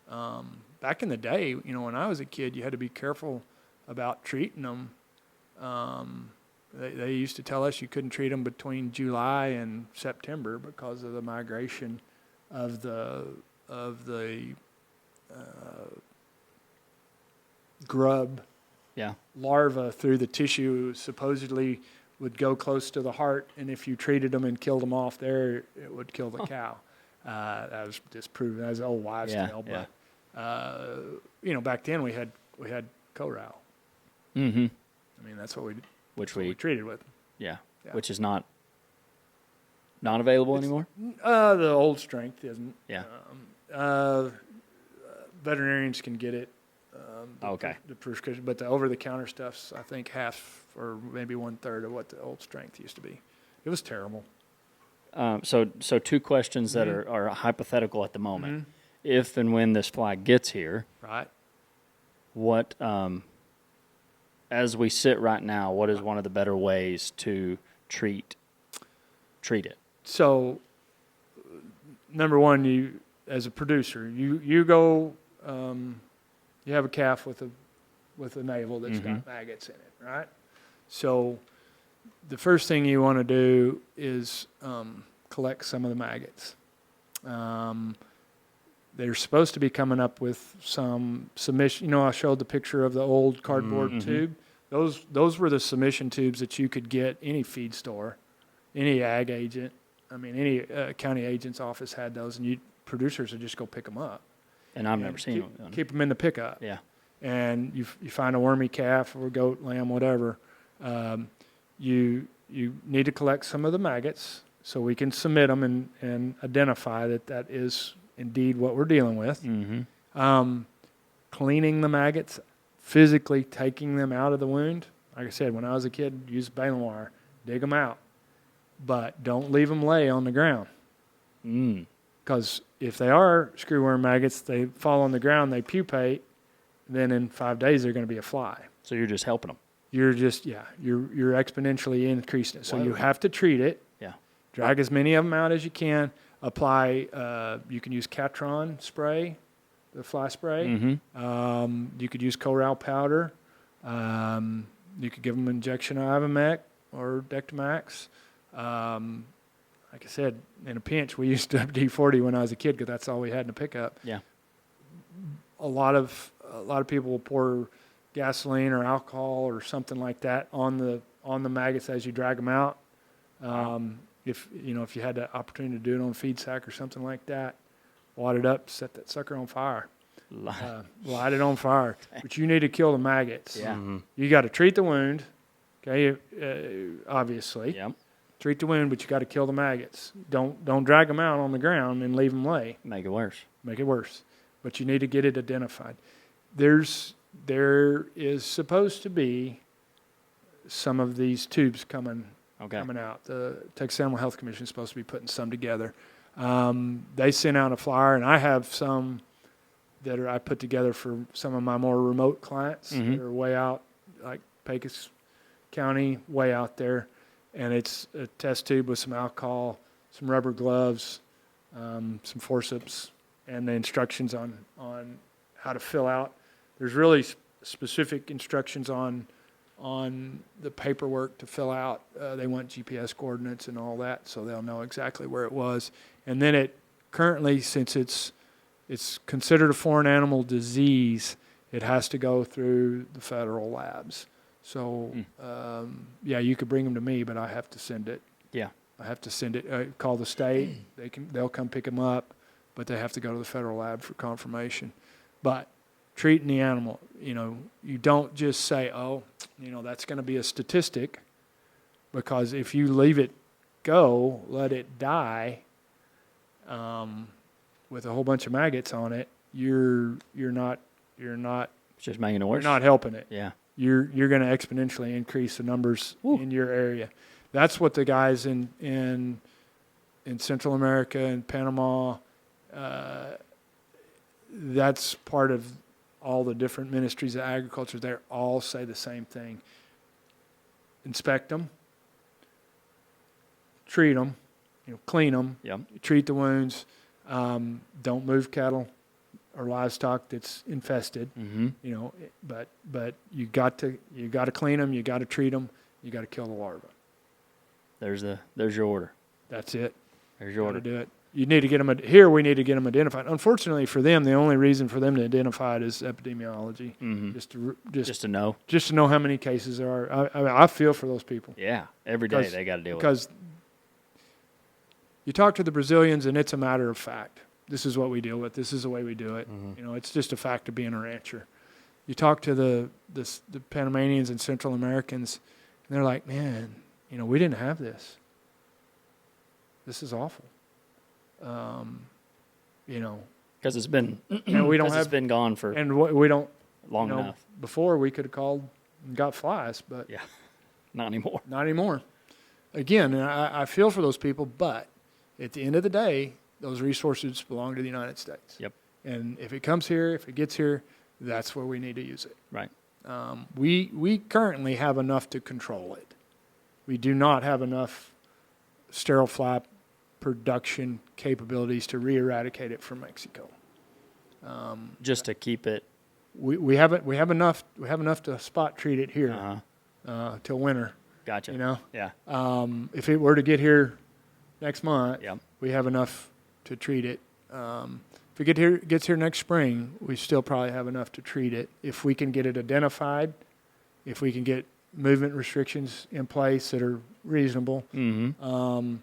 Back in the day, when I was a kid, you had to be careful about treating them. They used to tell us you couldn't treat them between July and September because of the migration of the grub larva through the tissue. Supposedly would go close to the heart, and if you treated them and killed them off there, it would kill the cow. That was disproven. That was an old wives' tale. But back then we had Corral. Mm-hmm. I mean, that's what we treated with. Yeah. Which is not available anymore? The old strength isn't. Yeah. Veterinarians can get it. Okay. The prescription, but the over-the-counter stuff's, I think, half or maybe 1/3 of what the old strength used to be. It was terrible. So two questions that are hypothetical at the moment. If and when this fly gets here, right? What, as we sit right now, what is one of the better ways to treat it? So, number one, you as a producer, you go, you have a calf with a navel that's got maggots in it, right? So, the first thing you want to do is collect some of the maggots. They're supposed to be coming up with some submission. I showed the picture of the old cardboard tube. Those were the submission tubes that you could get any feed store, any ag agent. I mean, any county agent's office had those, and producers would just go pick them up. And I've never seen them. Keep them in the pickup. Yeah. And you find a wormy calf or goat, lamb, whatever. You need to collect some of the maggots so we can submit them and identify that is indeed what we're dealing with. Cleaning the maggots, physically taking them out of the wound. Like I said, when I was a kid, use baling wire, dig them out, but don't leave them lay on the ground. Because if they are screwworm maggots, they fall on the ground, they pupate, then in 5 days they're going to be a fly. So you're just helping them. You're exponentially increasing it. So you have to treat it. Yeah. Drag as many of them out as you can. Apply, you can use Catron spray, the fly spray. You could use Corral powder. You could give them an injection of Ivomec or Dectomax. Like I said, in a pinch, we used to have D40 when I was a kid because that's all we had in the pickup. Yeah. A lot of people will pour gasoline or alcohol or something like that on the maggots as you drag them out. If you had the opportunity to do it on a feed sack or something like that, wad it up, set that sucker on fire, light it on fire. But you need to kill the maggots. Yeah. You got to treat the wound. Okay, obviously. Yep. Treat the wound, but you got to kill the maggots. Don't drag them out on the ground and leave them lay. Make it worse. But you need to get it identified. There is supposed to be some of these tubes coming Okay. coming out. The Texas Animal Health Commission is supposed to be putting some together. They sent out a flyer, and I have some that I put together for some of my more remote clients that are way out, like Pecos County, way out there. And it's a test tube with some alcohol, some rubber gloves, some forceps, and the instructions on how to fill out. There's really specific instructions on the paperwork to fill out. They want GPS coordinates and all that, so they'll know exactly where it was. And then it currently, since it's considered a foreign animal disease, it has to go through the federal labs. So, yeah, you could bring them to me, but I have to send it. Yeah. I have to send it. Call the state. They'll come pick them up, but they have to go to the federal lab for confirmation. But treating the animal, you don't just say, oh, that's going to be a statistic, because if you leave it go, let it die, with a whole bunch of maggots on it, you're not It's just making it worse. you're not helping it. Yeah. You're going to exponentially increase the numbers in your area. That's what the guys in Central America and Panama, that's part of all the different ministries of agriculture. They all say the same thing. Inspect them, treat them, clean them, Yep. treat the wounds. Don't move cattle or livestock that's infested. But you got to clean them, you got to treat them, you got to kill the larva. There's your order. That's it. There's your order. Do it. You need to get them here. We need to get them identified. Unfortunately for them, the only reason for them to identify it is epidemiology. Just to know. Just to know how many cases there are. I feel for those people. Yeah. Every day they got to deal with it. Because you talk to the Brazilians, and it's a matter of fact. This is what we deal with. This is the way we do it. It's just a fact of being a rancher. You talk to the Panamanians and Central Americans, and they're like, man, we didn't have this. This is awful. Because it's been we don't it's been gone for we don't long enough. Before we could have called and got flies, but Yeah. Not anymore. not anymore. Again, and I feel for those people, but at the end of the day, those resources belong to the United States. Yep. And if it comes here, if it gets here, that's where we need to use it. Right. We currently have enough to control it. We do not have enough sterile fly production capabilities to re-eradicate it from Mexico. Just to keep it. We have enough to spot treat it here till winter. Gotcha. Yeah. If it were to get here next month, Yep. we have enough to treat it. If it gets here next spring, we still probably have enough to treat it. If we can get it identified, if we can get movement restrictions in place that are reasonable, and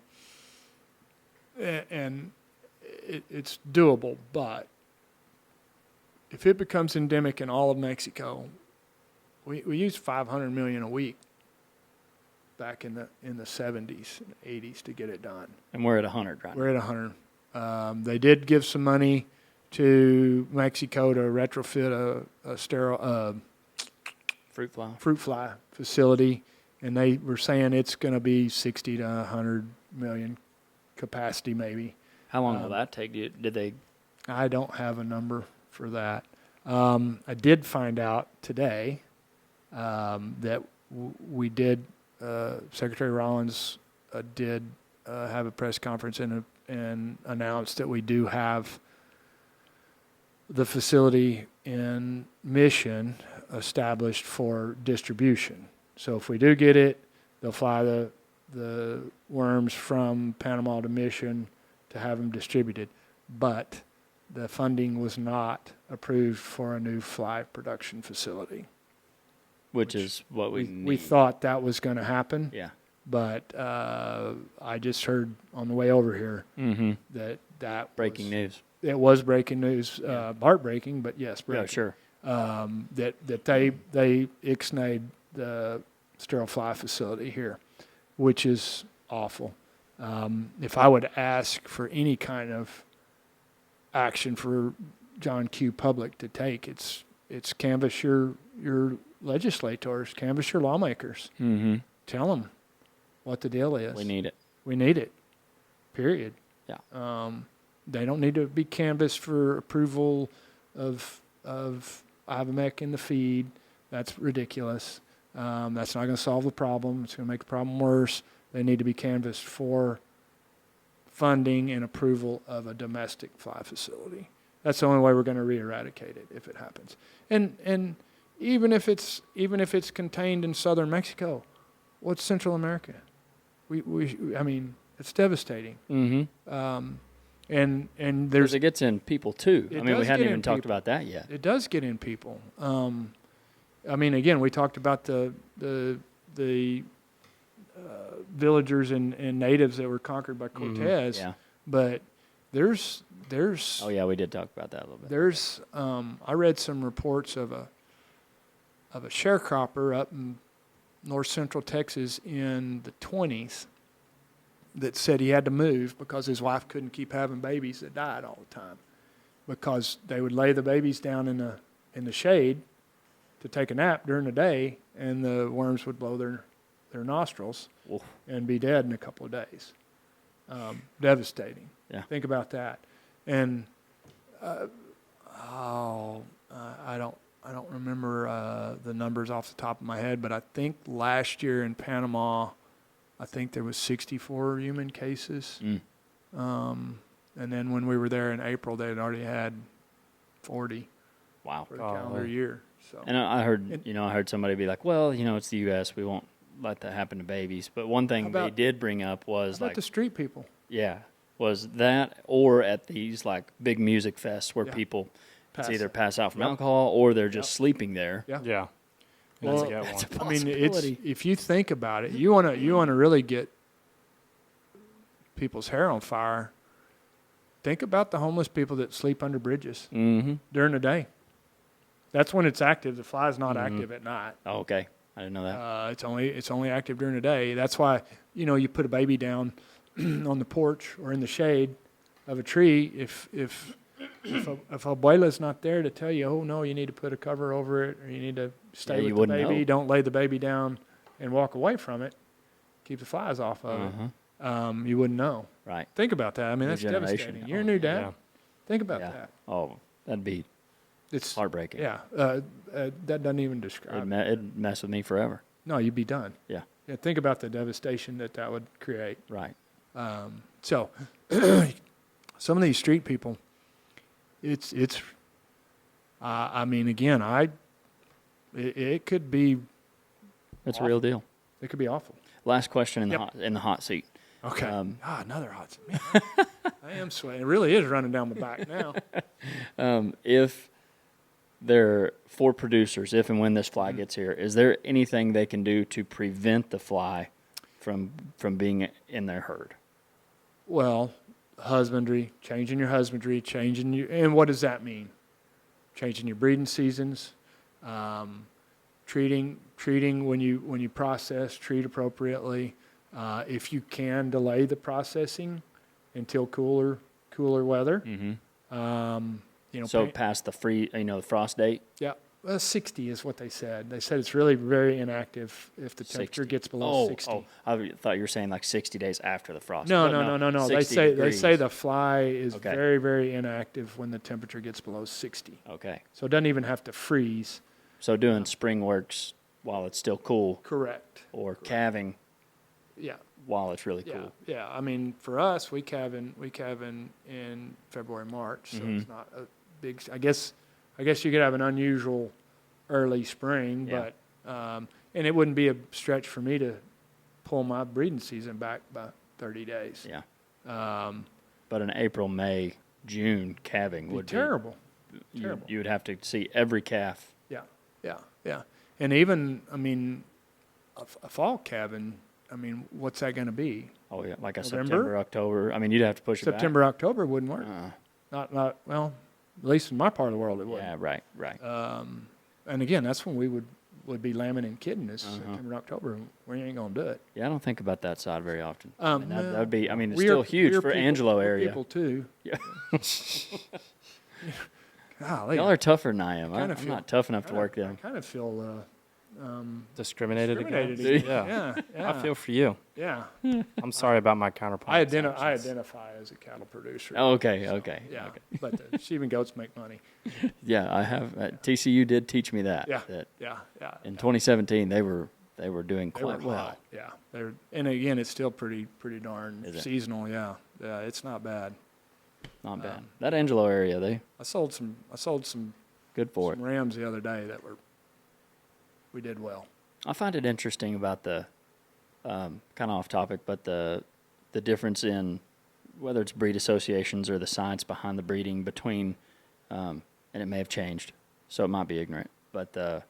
it's doable. But if it becomes endemic in all of Mexico, we used $500 million a week back in the 70s and 80s to get it done. And we're at 100 right now. We're at 100. They did give some money to Mexico to retrofit a sterile Fruit fly. fruit fly facility, and they were saying it's going to be 60 to 100 million capacity maybe. How long will that take? Did they? I don't have a number for that. I did find out today that we did. Secretary Rollins did have a press conference and announced that we do have the facility in Mission established for distribution. So if we do get it, they'll fly the worms from Panama to Mission to have them distributed. But the funding was not approved for a new fly production facility. Which is what we need. We thought that was going to happen. Yeah. But I just heard on the way over here that Breaking news. It was breaking news, heartbreaking, but yes, breaking. Yeah, sure. That they ixnayed the sterile fly facility here, which is awful. If I would ask for any kind of action for John Q. Public to take, it's canvass your legislators, canvass your lawmakers. Tell them, what the deal is. We need it. We need it, period. Yeah. They don't need to be canvassed for approval of Womack in the feed. That's ridiculous. That's not going to solve the problem. It's going to make the problem worse. They need to be canvassed for funding and approval of a domestic fly facility. That's the only way we're going to re-eradicate it if it happens. And even if it's contained in southern Mexico, what's Central America? I mean, it's devastating. Mm-hmm. And Because there's it gets in people too. It I mean, we does hadn't get even in talked people. about that yet. It does get in people. I mean, again, we talked about the villagers and natives that were conquered by Cortez, Yeah. but there's Oh yeah, we did talk about that a little bit. there's I read some reports of a sharecropper up in north central Texas in the 20s that said he had to move because his wife couldn't keep having babies that died all the time, because they would lay the babies down in the shade to take a nap during the day, and the worms would blow their nostrils Oof. and be dead in a couple of days. Devastating. Yeah. Think about that. And I don't remember the numbers off the top of my head, but I think last year in Panama, I think there was 64 human cases. And then when we were there in April, they had already had 40 Wow. for the calendar year. So And I heard somebody be like, well, it's the U.S. We won't let that happen to babies. But one thing they did bring up was how about the street people? was that, or at these like big music fests where Yeah. people Pass either out. pass out from Yep. alcohol or they're just sleeping there. Yeah. Yeah. Well, That's a good that's one. a I mean, it's possibility. if you think about it, you want to really get people's hair on fire. Think about the homeless people that sleep under bridges Mm-hmm. during the day. That's when it's active. The fly is not active at night. Oh, okay. I didn't know that. It's only active during the day. That's why you put a baby down on the porch or in the shade of a tree. If abuela's not there to tell you, oh no, you need to put a cover over it, or you need to stay you with the wouldn't baby. know. Don't lay the baby down and walk away from it. Keep the flies off of Uh-huh. it. You wouldn't know. Right. Think about that. I mean, New that's generation. devastating. You're a new dad. Yeah. Think about Yeah. that. Oh, that'd be It's heartbreaking. yeah. That doesn't even describe. It'd mess with me forever. No, you'd be done. Yeah. Yeah. Think about the devastation that would create. Right. So, some of these street people, it's. I mean, again, it could be. It's a real deal. It could be awful. Last question in the Yep. in the hot seat. Okay. Um, Another hot. Man, I am sweating. It really is running down my back now. If they're for producers, if and when this fly gets here, is there anything they can do to prevent the fly from being in their herd? Well, husbandry, changing your husbandry, and what does that mean? Changing your breeding seasons, treating when you process, treat appropriately. If you can, delay the processing until cooler weather. Mm-hmm. So past the the frost date. Yeah. Well, 60 is what they said. They said it's really very inactive if the temperature 60. gets below 60. Oh, I thought you were saying like 60 days after the frost. No. But They 60 say degrees. the fly is Okay. very, very inactive when the temperature gets below 60. Okay. So it doesn't even have to freeze. So doing spring works while it's still cool, Correct. or calving Yeah. while it's really Yeah. cool. Yeah. I mean, for us, we calve in February, March, so Mhm. it's not a big. I guess you could have an unusual early spring, Yeah. but and it wouldn't be a stretch for me to pull my breeding season back by 30 days. Yeah. Um, But in April, May, June, calving be would terrible. be terrible. you would have to see every calf. Yeah. And even, I mean, a fall calving, I mean, what's that going to be? Oh yeah, like a November? September, October. I mean, you'd have to push September, October wouldn't work. it Not well, at least in my part of the world it back. wouldn't. Yeah, right. And again, that's when we would be lambing and kidding is Uh-huh. September, October. We ain't going to do it. Yeah, I don't think about that side very often. No, That'd be. I mean, it's we're- still huge we're for people- Angelo we're area. people too. Yeah. Golly, Y'all are tougher than I am. Kinda I'm feel- not tough enough to kinda- work I there. kind of feel Discriminated discriminated against. against. Yeah, I feel for you. yeah. I'm sorry about my counterparts. I identify as a cattle producer. Oh, okay. Yeah, Okay. but the sheep and goats make money. Yeah, I have. TCU did teach me that. Yeah, That yeah. in 2017 they were doing They were quite well. hot. Yeah, and again, it's still pretty darn Is it? seasonal. Yeah, it's not bad. Not bad. That Angelo area, they I sold some good for it. rams the other day we did well. I find it interesting about the kind of off topic, but the difference in whether it's breed associations or the science behind the breeding between, and it may have changed, so it might be ignorant, but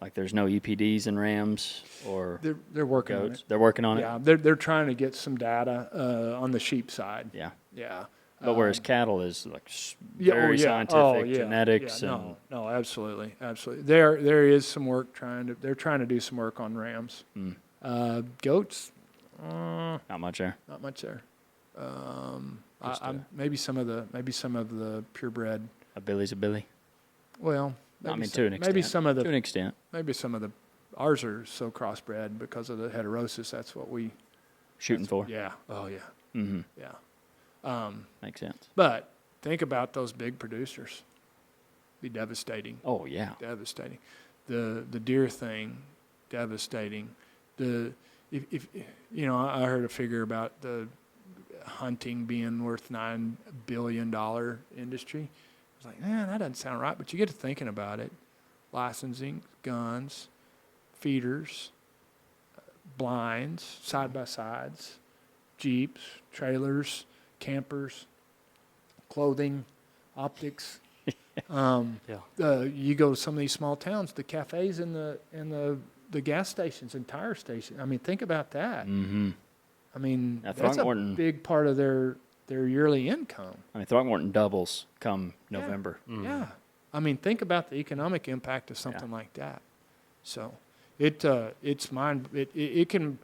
like there's no EPDs in rams or They're working on goats. it. They're working on it. Yeah, they're trying to get some data on the sheep side. Yeah. Yeah. But whereas cattle is like Yeah, very scientific, yeah, genetics, yeah, and no, absolutely. There is some work they're trying to do some work on rams. Goats, not much there. not much there. Maybe some of the purebred. A Billy's a Billy. Well, I mean, maybe to an extent. maybe some of To an the extent. ours are so crossbred because of the heterosis. That's what we Shooting for. Yeah. Oh yeah. Mm-hmm. Yeah. Makes sense. But think about those big producers. Be devastating. Oh, yeah. Devastating. The deer thing, devastating. If you know, I heard a figure about the hunting being worth $9 billion industry. I was like, man, that doesn't sound right. But you get to thinking about it: licensing, guns, feeders, blinds, side by sides, jeeps, trailers, campers, clothing, optics. You go to some of these small towns, the cafes and the gas stations and tire stations. I mean, think about that. Mm-hmm. I mean, Now, that's a Throckmorton- big part of their yearly income. I mean, Throckmorton doubles come November. Yeah. I mean, think about the economic impact of something like that. So, it's mind. It can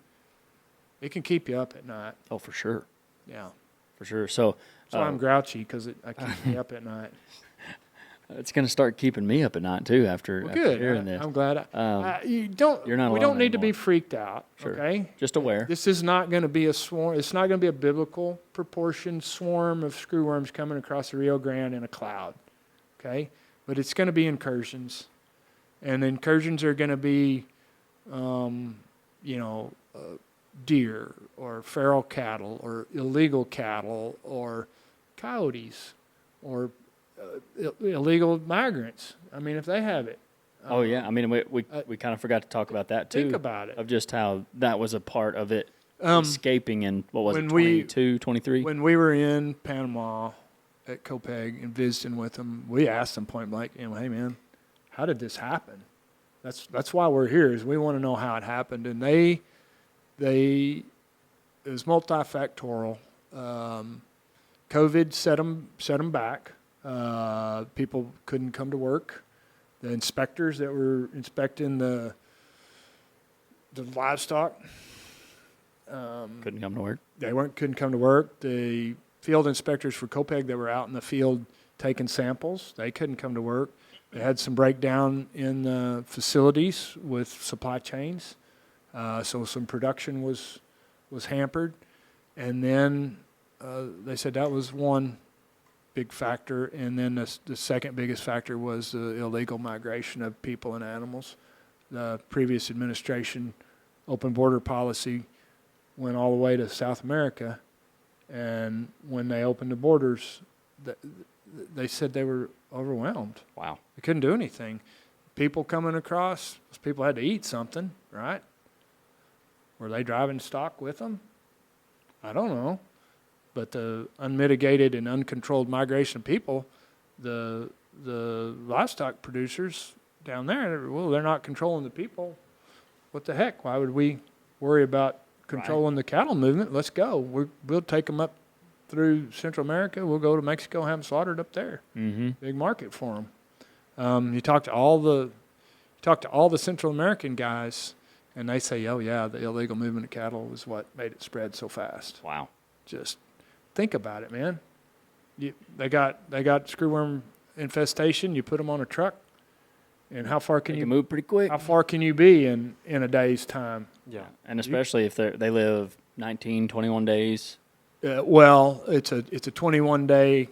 keep you up at night. Oh, for sure. Yeah. For sure. So So I'm grouchy because it keeps me up at night. it's going to start keeping me up at night, too, after Good. hearing this. I'm glad. You're not We alone don't need to be anymore. freaked out. Sure. Okay. Just aware. This is not going to be a swarm. It's not going to be a biblical proportion swarm of screwworms coming across the Rio Grande in a cloud. Okay. But it's going to be incursions, and the incursions are going to be, deer or feral cattle or illegal cattle or coyotes or illegal migrants. I mean, if they have it. Oh, yeah. I mean, we kind of forgot to talk about that, too. Think about it. Of just how that was a part of it escaping in, what was it, when we- 22, 23? When we were in Panama at Copeg and visiting with them, we asked them point blank, hey man, how did this happen? That's why we're here, is we want to know how it happened. And it was multifactorial. COVID set them back. People couldn't come to work. The inspectors that were inspecting the livestock Couldn't come to work. couldn't come to work. The field inspectors for Copeg that were out in the field taking samples, they couldn't come to work. They had some breakdown in the facilities with supply chains, so some production was hampered. And then they said that was one big factor. And then the second biggest factor was the illegal migration of people and animals. The previous administration open border policy went all the way to South America. And when they opened the borders, they said they were overwhelmed. Wow. They couldn't do anything. People coming across, those people had to eat something, right? Were they driving stock with them? I don't know. But the unmitigated and uncontrolled migration of people, the livestock producers down there, well, they're not controlling the people. What the heck? Why would we worry about controlling the cattle movement? Let's go. We'll take them up through Central America. We'll go to Mexico, have them slaughtered up there. Mm-hmm. Big market for them. You talk to all the Central American guys, and they say, "Oh yeah, the illegal movement of cattle is what made it spread so fast." Wow. Just think about it, man. They got screwworm infestation. You put them on a truck, And how far can They you can move pretty quick. How far can you be in a day's time? Yeah. And especially if they live 19, 21 days. Well, it's a 21-day.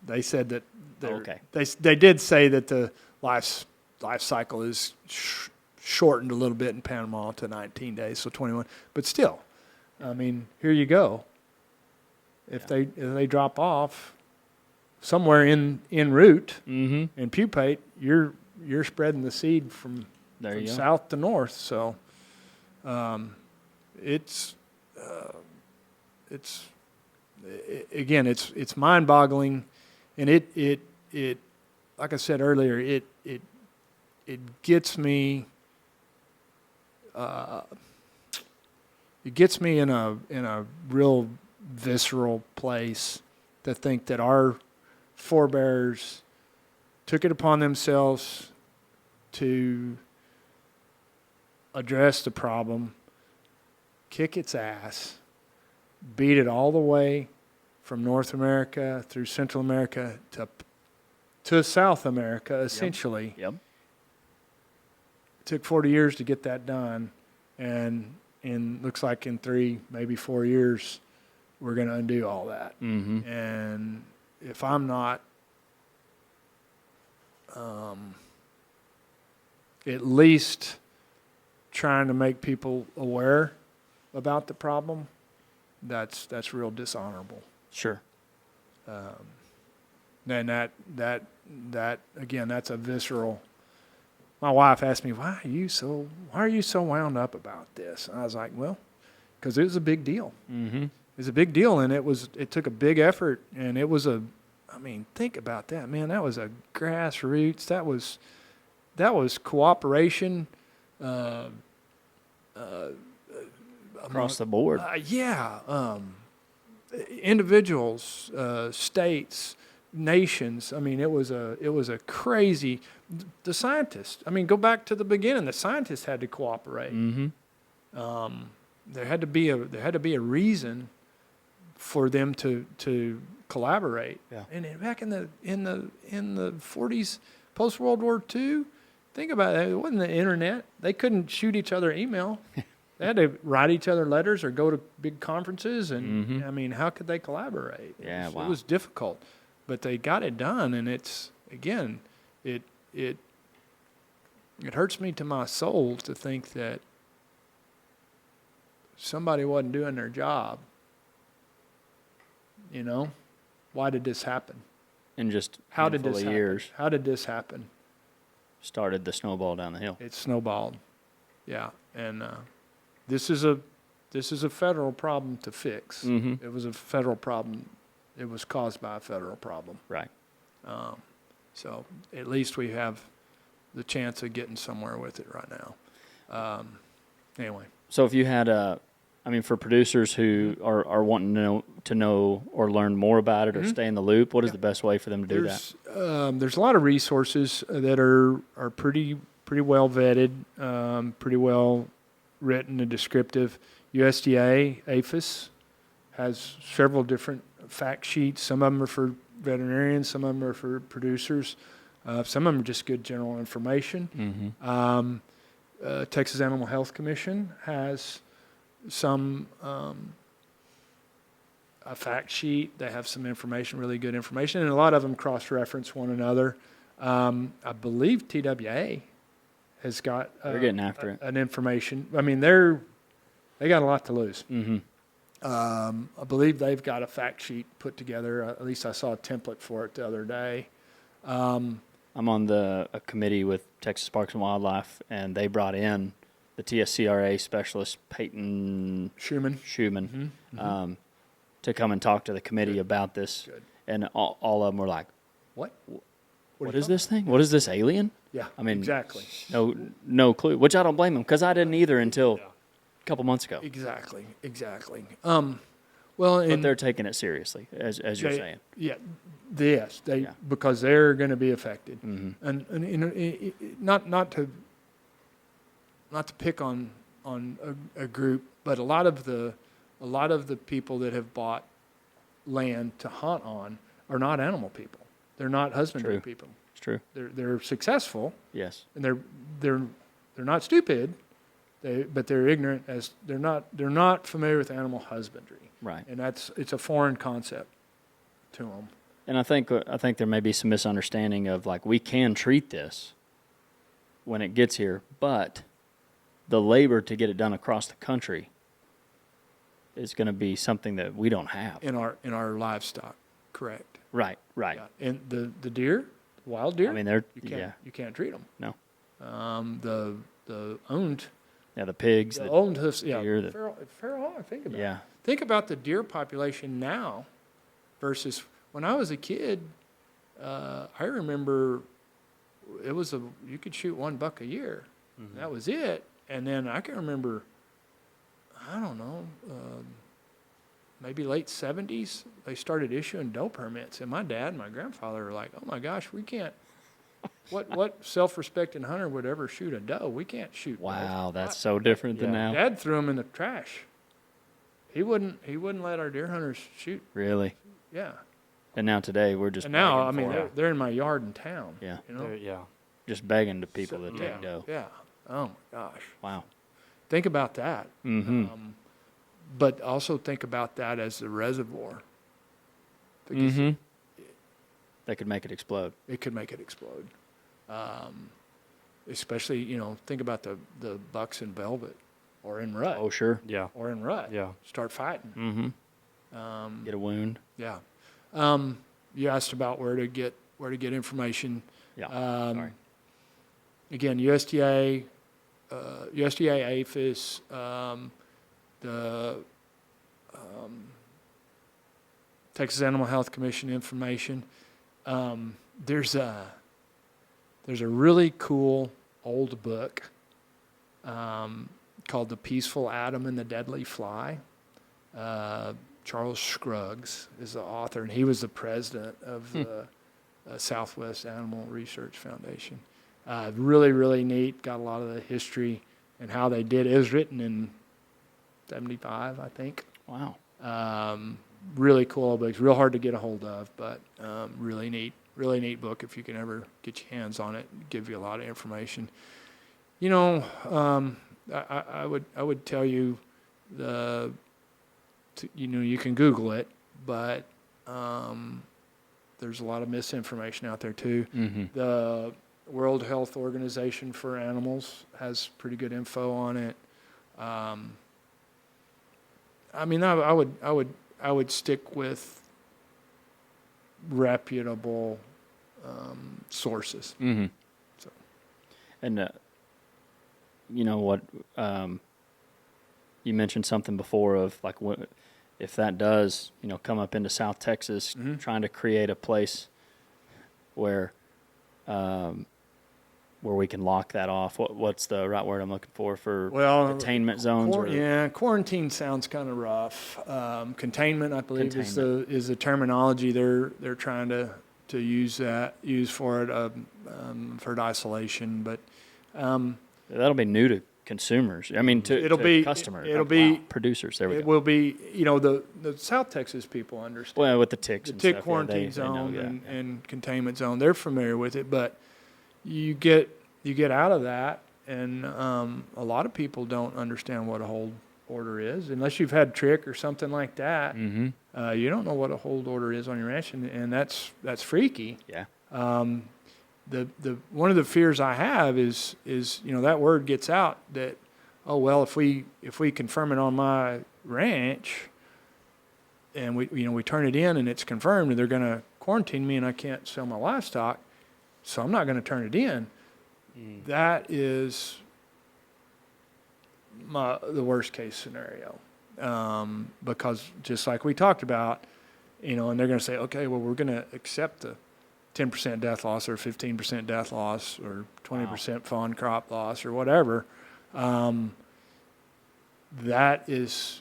They said that Okay. they did say that the life cycle is shortened a little bit in Panama to 19 days, so 21. But still, I mean, here you go. If they drop off somewhere in route Mm-hmm. and pupate, you're spreading the seed from south to north. So it's mind-boggling, and it like I said earlier, it gets me. It gets me in a real visceral place to think that our forebears took it upon themselves to address the problem, kick its ass, beat it all the way from North America through Central America to South America, essentially. Yep. It took 40 years to get that done, and looks like in 3, maybe 4 years, we're going to undo all that. Mm-hmm. And if I'm not at least trying to make people aware about the problem, that's real dishonorable. Sure. And that again, that's a visceral. My wife asked me, why are you so wound up about this? And I was like, well, because it was a big deal. Mm-hmm. It was a big deal, and it took a big effort, and it was think about that, man. That was a grassroots. That was cooperation. Across the board. Individuals, states, nations. I mean, it was a crazy. The scientists. I mean, go back to the beginning. The scientists had to cooperate. Mm-hmm. There had to be a reason for them to collaborate. Yeah. And back in the 40s, post World War II, think about it. It wasn't the internet. They couldn't shoot each other email. They had to write each other letters or go to big conferences, and Mm-hmm. I mean, how could they collaborate? Yeah, It wow. was difficult, but they got it done, and it hurts me to my soul to think that somebody wasn't doing their job. You know, why did this happen? In just How did handful this of happen? years, How did this happen? started the snowball down the hill. It snowballed. Yeah, and this is a federal problem to fix. Mm-hmm. It was a federal problem. It was caused by a federal problem. Right. So at least we have the chance of getting somewhere with it right now. Anyway. So if you had for producers who are wanting to know or learn more about it or stay in the loop, what is the best way for them to do that? There's a lot of resources that are pretty well vetted, pretty well written and descriptive. USDA, APHIS has several different fact sheets. Some of them are for veterinarians, some of them are for producers. Some of them are just good general information. Mm-hmm. Texas Animal Health Commission has some a fact sheet. They have some information, really good information, and a lot of them cross-reference one another. I believe TWA has got They're getting after it. an information. I mean, they got a lot to lose. Mm-hmm. I believe they've got a fact sheet put together. At least I saw a template for it the other day. I'm on a committee with Texas Parks and Wildlife, and they brought in the TSCRA specialist, Peyton Schumann. Schumann, to come and talk to the committee about this. Good. And all of them were like, What? what is this thing? What is this, alien? Yeah, I mean, exactly. No clue, which I don't blame them, because I didn't either until a couple months ago. Exactly. Well, But and they're taking it seriously, as you're they- saying. Yeah, yes, Yeah. because they're going to be affected, Mm-hmm. and you know, not to pick on a group, but a lot of the people that have bought land to hunt on are not animal people. They're not husbandry True. people. It's true. They're successful, Yes. and they're not stupid, but they're ignorant as they're not familiar with animal husbandry, Right. and it's a foreign concept to them. And I think there may be some misunderstanding of like we can treat this when it gets here, but the labor to get it done across the country is going to be something that we don't have. In our livestock, correct? Right. Right. Yeah. And the deer, wild deer. I mean, they're you can't treat them. No. The owned. Yeah, the pigs, The owned hoofs, deer, feral hog. Think about it. yeah. Think about the deer population now versus when I was a kid. I remember you could shoot one buck a year. Mm-hmm. That was it. And then I can remember, I don't know, maybe late 70s, they started issuing doe permits. And my dad and my grandfather were like, oh my gosh, we can't. What self-respecting hunter would ever shoot a doe? We can't shoot. Wow, does. that's so different than now. Dad threw them in the trash. He wouldn't let our deer hunters shoot. Really? Yeah. And now today we're just And now, I begging mean, for it. they're in my yard in town. Yeah. You know? Yeah. Just begging to people to yeah, take doe. yeah. Oh my gosh. Wow. Think about that. Mm-hmm. But also think about that as the reservoir. Because Mm-hmm. That could make it explode. it could make it explode. Especially, think about the bucks in velvet or in rut. Oh, sure. Yeah. Or in rut. Yeah. Start fighting. Mm-hmm. Get a wound. Yeah. You asked about where to get information. Yeah. Sorry. Again, USDA, APHIS, the Texas Animal Health Commission information. There's a really cool old book called The Peaceful Atom and the Deadly Fly. Charles Scruggs is the author, and he was the president of the Southwest Animal Research Foundation. Really, really neat. Got a lot of the history and how they did it. It was written in 75, I think. Wow. Really cool book. It's real hard to get a hold of, but really neat book. If you can ever get your hands on it, give you a lot of information. I would tell you you can Google it, but there's a lot of misinformation out there too. Mm-hmm. The World Health Organization for Animals has pretty good info on it. I would stick with reputable sources. Mm-hmm. So. And you know what? You mentioned something before of like if that does come up into South Texas, Mm-hmm. trying to create a place where we can lock that off. What's the right word I'm looking for containment zones? Quarantine sounds kind of rough. Containment, I believe, is the terminology they're trying to use for it for isolation. But that'll be new to consumers. I mean, to customers. It'll be producers. There we go. It will be. The South Texas people understand. Well, with the ticks, the tick quarantine zone and containment zone, they're familiar with it. But you get out of that, and a lot of people don't understand what a hold order is unless you've had trick or something like that. Mm-hmm. You don't know what a hold order is on your ranch, and that's freaky. Yeah. The one of the fears I have is that word gets out that if we confirm it on my ranch and we turn it in and it's confirmed and they're going to quarantine me and I can't sell my livestock, so I'm not going to turn it in. That is the worst case scenario, because just like we talked about, and they're going to say, okay, well, we're going to accept the 10% death loss or 15% death loss or 20% fawn crop loss or whatever. That's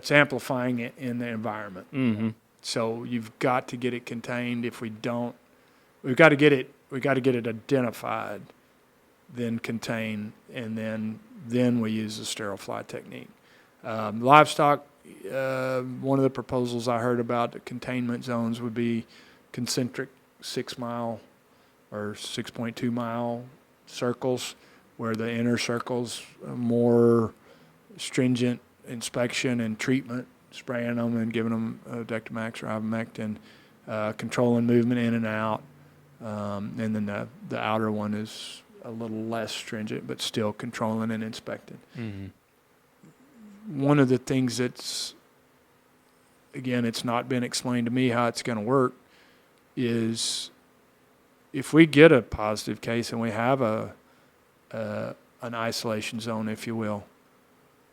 amplifying it in the environment. Mm-hmm. So you've got to get it contained. If we don't, we've got to get it identified, then contain, and then we use the sterile fly technique. Livestock, one of the proposals I heard about the containment zones would be concentric 6-mile or 6.2 mile circles, where the inner circles are more stringent inspection and treatment, spraying them and giving them Dectomax or ivermectin, controlling movement in and out. And then the outer one is a little less stringent, but still controlling and inspecting. One of the things that's, again, it's not been explained to me how it's going to work, is if we get a positive case and we have an isolation zone, if you will,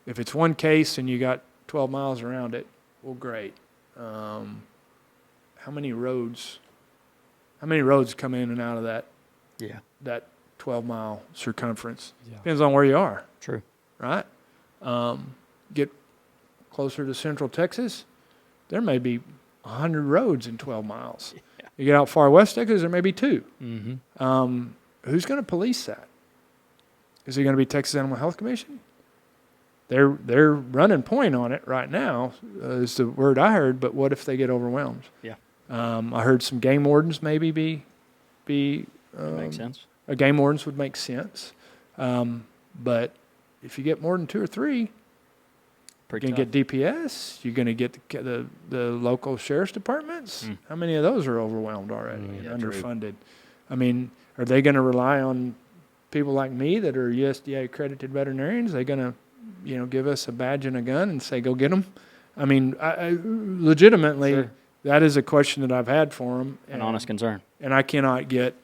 if it's one case and you got 12 miles around it, well, great. How many roads come in and out of that 12-mile circumference? Yeah. Depends on where you are. True. Right? Get closer to central Texas, there may be 100 roads in 12 miles. Yeah. You get out far west Texas, there may be 2. Mm-hmm. Who's going to police that? Is it going to be Texas Animal Health Commission? They're running point on it right now, is the word I heard, but what if they get overwhelmed? Yeah. I heard some game wardens maybe be That makes sense. a game wardens would make sense. But if you get more than 2 or 3, you're Pretty going to get DPS. You're going to get the local sheriff's departments. Mm. How many of those are overwhelmed already Mm, and yeah, true. underfunded? I mean, are they going to rely on people like me that are USDA accredited veterinarians? Are they going to, give us a badge and a gun and say, go get them? I mean, I legitimately, Sure. that is a question that I've had for them. An honest concern. And I can't get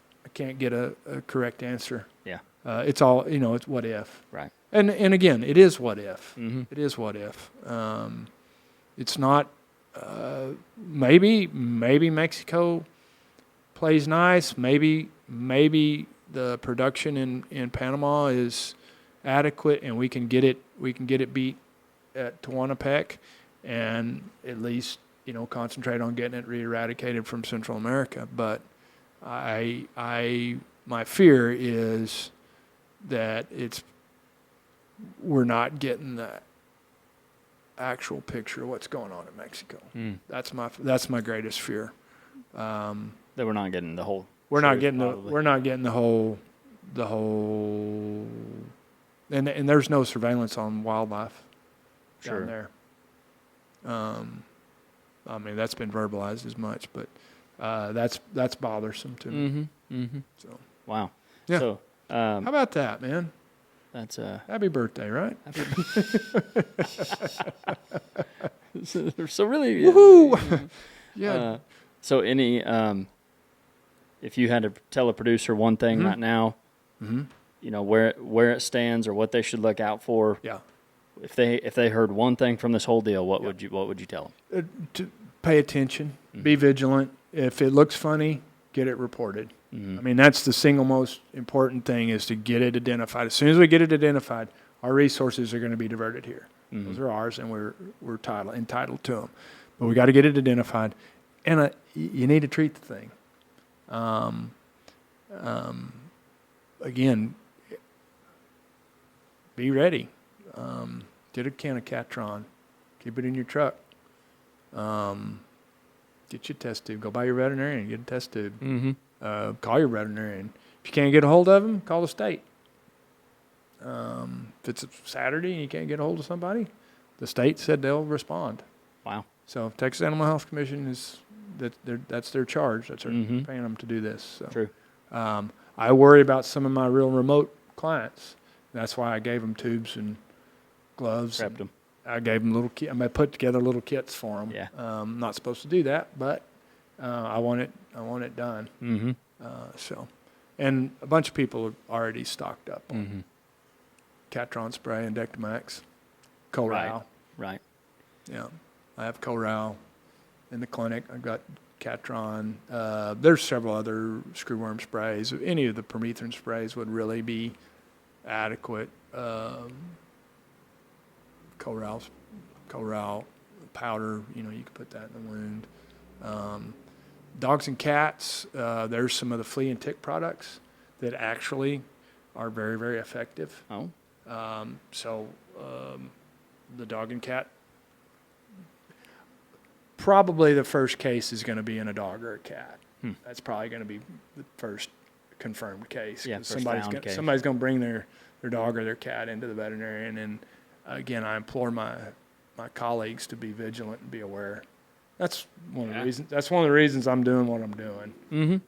a correct answer. Yeah. It's all, it's what if. Right. And again, it is what if. Mm-hmm. It is what if. It's not, maybe Mexico plays nice. Maybe the production in Panama is adequate and we can get it beat at Tehuantepec and at least, concentrate on getting it re-eradicated from Central America. But my fear is that we're not getting the actual picture of what's going on in Mexico. Mm. That's my greatest fear. That we're not getting the whole. We're not truth, getting probably. the whole, and there's no surveillance on wildlife Sure. down there. I mean, that's been verbalized as much, but that's bothersome to me. Mm-hmm. Mm-hmm. So Wow. Yeah. So how about that, man? that's Happy birthday, right? so really. Woohoo! Yeah. So any if you had to tell a producer one thing Mhm. right now, Mm-hmm. where it stands or what they should look out for. Yeah. If they heard one thing from this whole deal, what Yeah. would you tell them? To pay attention, be vigilant. If it looks funny, get it reported. Mm-hmm. I mean, that's the single most important thing, is to get it identified. As soon as we get it identified, our resources are going to be diverted here. Mm-hmm. Those are ours, and we're entitled to them. But we got to get it identified, and you need to treat the thing. Again, be ready. Get a can of Catron. Keep it in your truck. Get your test tube. Go buy your veterinarian. Get a test tube. Mm-hmm. Call your veterinarian. If you can't get a hold of them, call the state. If it's a Saturday and you can't get a hold of somebody, the state said they'll respond. Wow. So Texas Animal Health Commission that's their charge. That's their Mhm. paying them to do this. So. True. I worry about some of my real remote clients. That's why I gave them tubes and gloves. Prepped them. I gave them little kit. I put together little kits for them. Yeah. Not supposed to do that, but I want it done. Mm-hmm. And a bunch of people are already stocked up on Mm-hmm. Catron spray and Dectomax, Coral. Right. Yeah, I have Coral in the clinic. I've got Catron. There's several other screwworm sprays. Any of the permethrin sprays would really be adequate. Coral powder, you could put that in the wound. Dogs and cats, there's some of the flea and tick products that actually are very, very effective. Oh. The dog and cat, probably the first case is going to be in a dog or a cat. That's probably going to be the first confirmed case. Yeah, 'Cause first found case. somebody's going to bring their dog or their cat into the veterinarian. And again, I implore my colleagues to be vigilant and be aware. That's one of the reasons. That's one of the reasons I'm doing what I'm doing.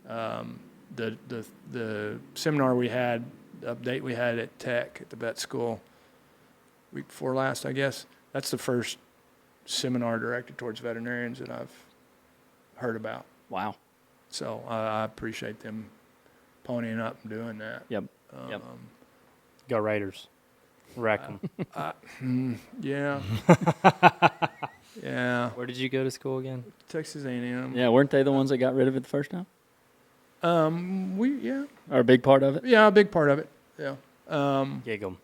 The seminar we had, the update we had at Tech at the vet school, week before last, I guess. That's the first seminar directed towards veterinarians that I've heard about. Wow. So I appreciate them ponying up and doing that. Yep. Yep. Go Raiders. Wreck them. Yeah. Yeah. Where did you go to school again? Texas A&M. Yeah, weren't they the ones that got rid of it the first time? Yeah. Or a big part of it? Yeah, a big part of it. Yeah. Gig 'em.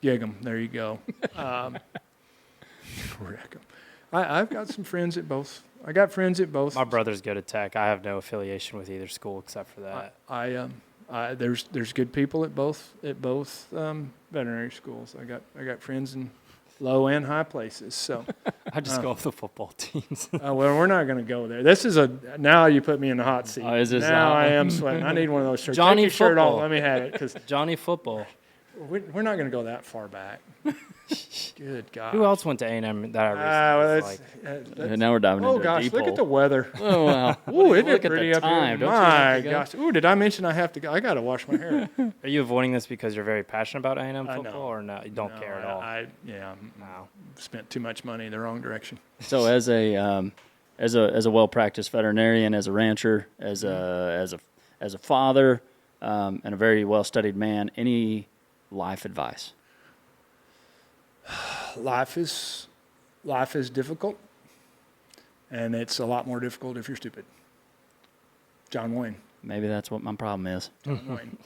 Gig 'em. There you go. Wreck 'em. I've got some friends at both. I got friends at both. My brothers go to Tech. I have no affiliation with either school except for that. There's good people at both veterinary schools. I got friends in low and high places. So I just go with the football teams. well, we're not going to go there. This is now you put me in the hot seat. Oh, is this now I hot? am sweating. I need one of those shirts. Johnny Take your shirt off. Football. Let me have it because Johnny Football. we're not going to go that far back. Good God. Who else went to A&M that I recently And now we're diving into a gosh, deep look hole. at the weather. Oh, wow. Ooh, isn't Look it at pretty the up time. here? Don't you have My to go? gosh. Ooh, did I mention I have to go? I got to wash my hair. Are you avoiding this because you're very passionate about A&M I football, know. or no? You don't care at all? Wow. Spent too much money in the wrong direction. So as a well-practiced veterinarian, as a rancher, as a father, and a very well-studied man, any life advice? Life is difficult, and it's a lot more difficult if you're stupid. John Wayne. Maybe that's what my problem is. John Wayne.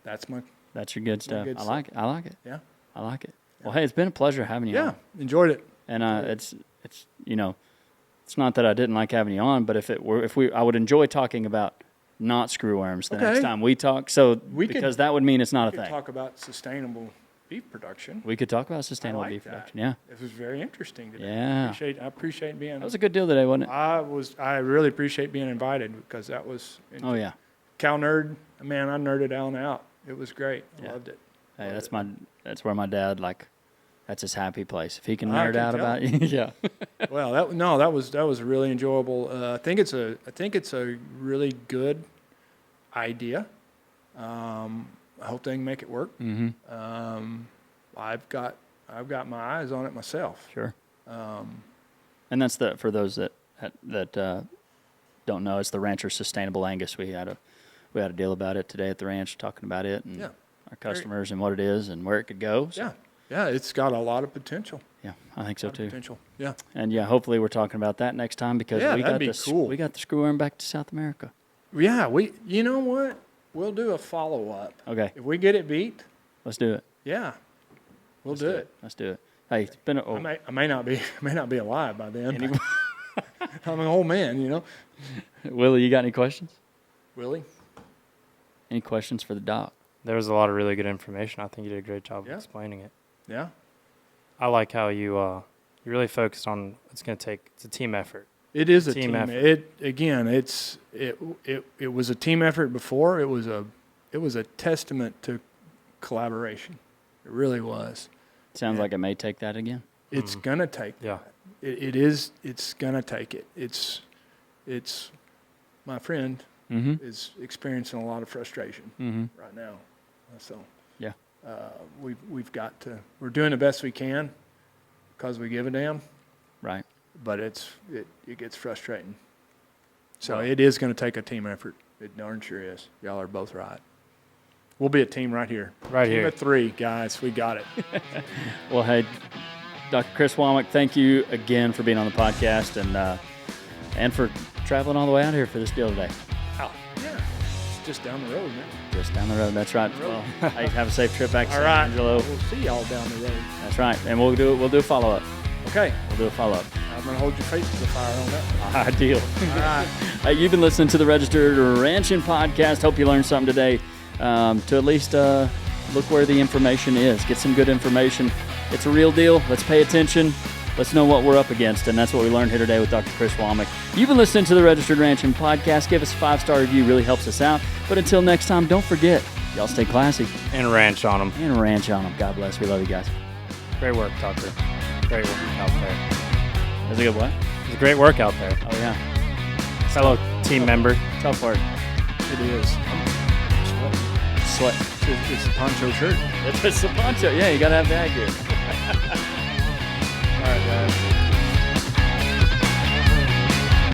That's my That's your good stuff. good I like it. I like it. yeah. I like it. Well, hey, it's been a pleasure having you Yeah, on. enjoyed it. And it's it's not that I didn't like having you on, but I would enjoy talking about not screwworms the next Okay. time we talk. So We could- because that would mean it's not a We could thing. talk about sustainable beef production. We could talk about sustainable I like beef that. production. Yeah, It was very interesting today. Yeah. I appreciate being. that was a good deal today, wasn't it? I really appreciate being invited because that was. Oh yeah. Cow nerd, man, I nerded out and out. It was great. I Yeah. loved it. Hey, that's where my dad that's his happy place. If he can I nerd can out tell. about you, yeah. Well, that was really enjoyable. I think it's a really good idea. I hope they can make it work. Mm-hmm. I've got my eyes on it myself. Sure. And that's for those that don't know, it's the Rancher Sustainable Angus. We had a deal about it today at the ranch, talking about it and Yeah. our customers and what it is and where it could go. So, Yeah, it's got a lot of potential. yeah, I think so Lot of too. Potential. Yeah. And yeah, hopefully we're talking about that next time because Yeah, we that'd got be the cool. we got the screwworm back to South America. Yeah. You know what? We'll do a follow up. Okay, If we get it beat, let's do it. yeah, we'll Let's do it. Let's do it. Hey, it's been I may not be alive by then. I'm an old man, you know. Willie, you got any questions? Willie? Any questions for the doc? There was a lot of really good information. I think you did a great job Yeah. of explaining it. Yeah. I like how you really focused on it's going to take. It's a team effort. It is a Team team effort. It was a team effort before. It was a testament to collaboration. It really was. Sounds Yeah. like it may take that again. It's gonna take. Yeah. It's gonna take it. It's my friend Mm-hmm. is experiencing a lot of frustration Mm-hmm. right now. So Yeah. we've got to. We're doing the best we can because we give a damn. Right. But it gets frustrating. So Well- it is going to take a team effort. It darn sure is. Y'all are both right. We'll be a team right here. Right Team here. of 3, guys. We got it. Well, hey, Dr. Chris Womack, thank you again for being on the podcast and for traveling all the way out here for this deal today. Oh, yeah. It's just down the road, man. Just down the road. That's right. Well, hey, have a safe trip back to All San right. Angelo. We'll see y'all down the road. That's right. And we'll do a follow up. Okay. We'll do a follow up. I'm going to hold your face to the fire on that one. Ideal. All right. Hey, you've been listening to the Registered Ranching Podcast. Hope you learned something today. To at least look where the information is. Get some good information. It's a real deal. Let's pay attention. Let's know what we're up against, and that's what we learned here today with Dr. Chris Womack. You've been listening to the Registered Ranching Podcast. Give us a 5-star review. Really helps us out. But until next time, don't forget, y'all stay classy. And ranch on them. And ranch on them. God bless. We love you guys. Great work, Tucker. Great work out there. That's a good what? It's a great work out there. Oh, yeah. Fellow team member. Tough work. It is. Sweat. It's a poncho shirt. It's a poncho. Yeah, you got to have that gear.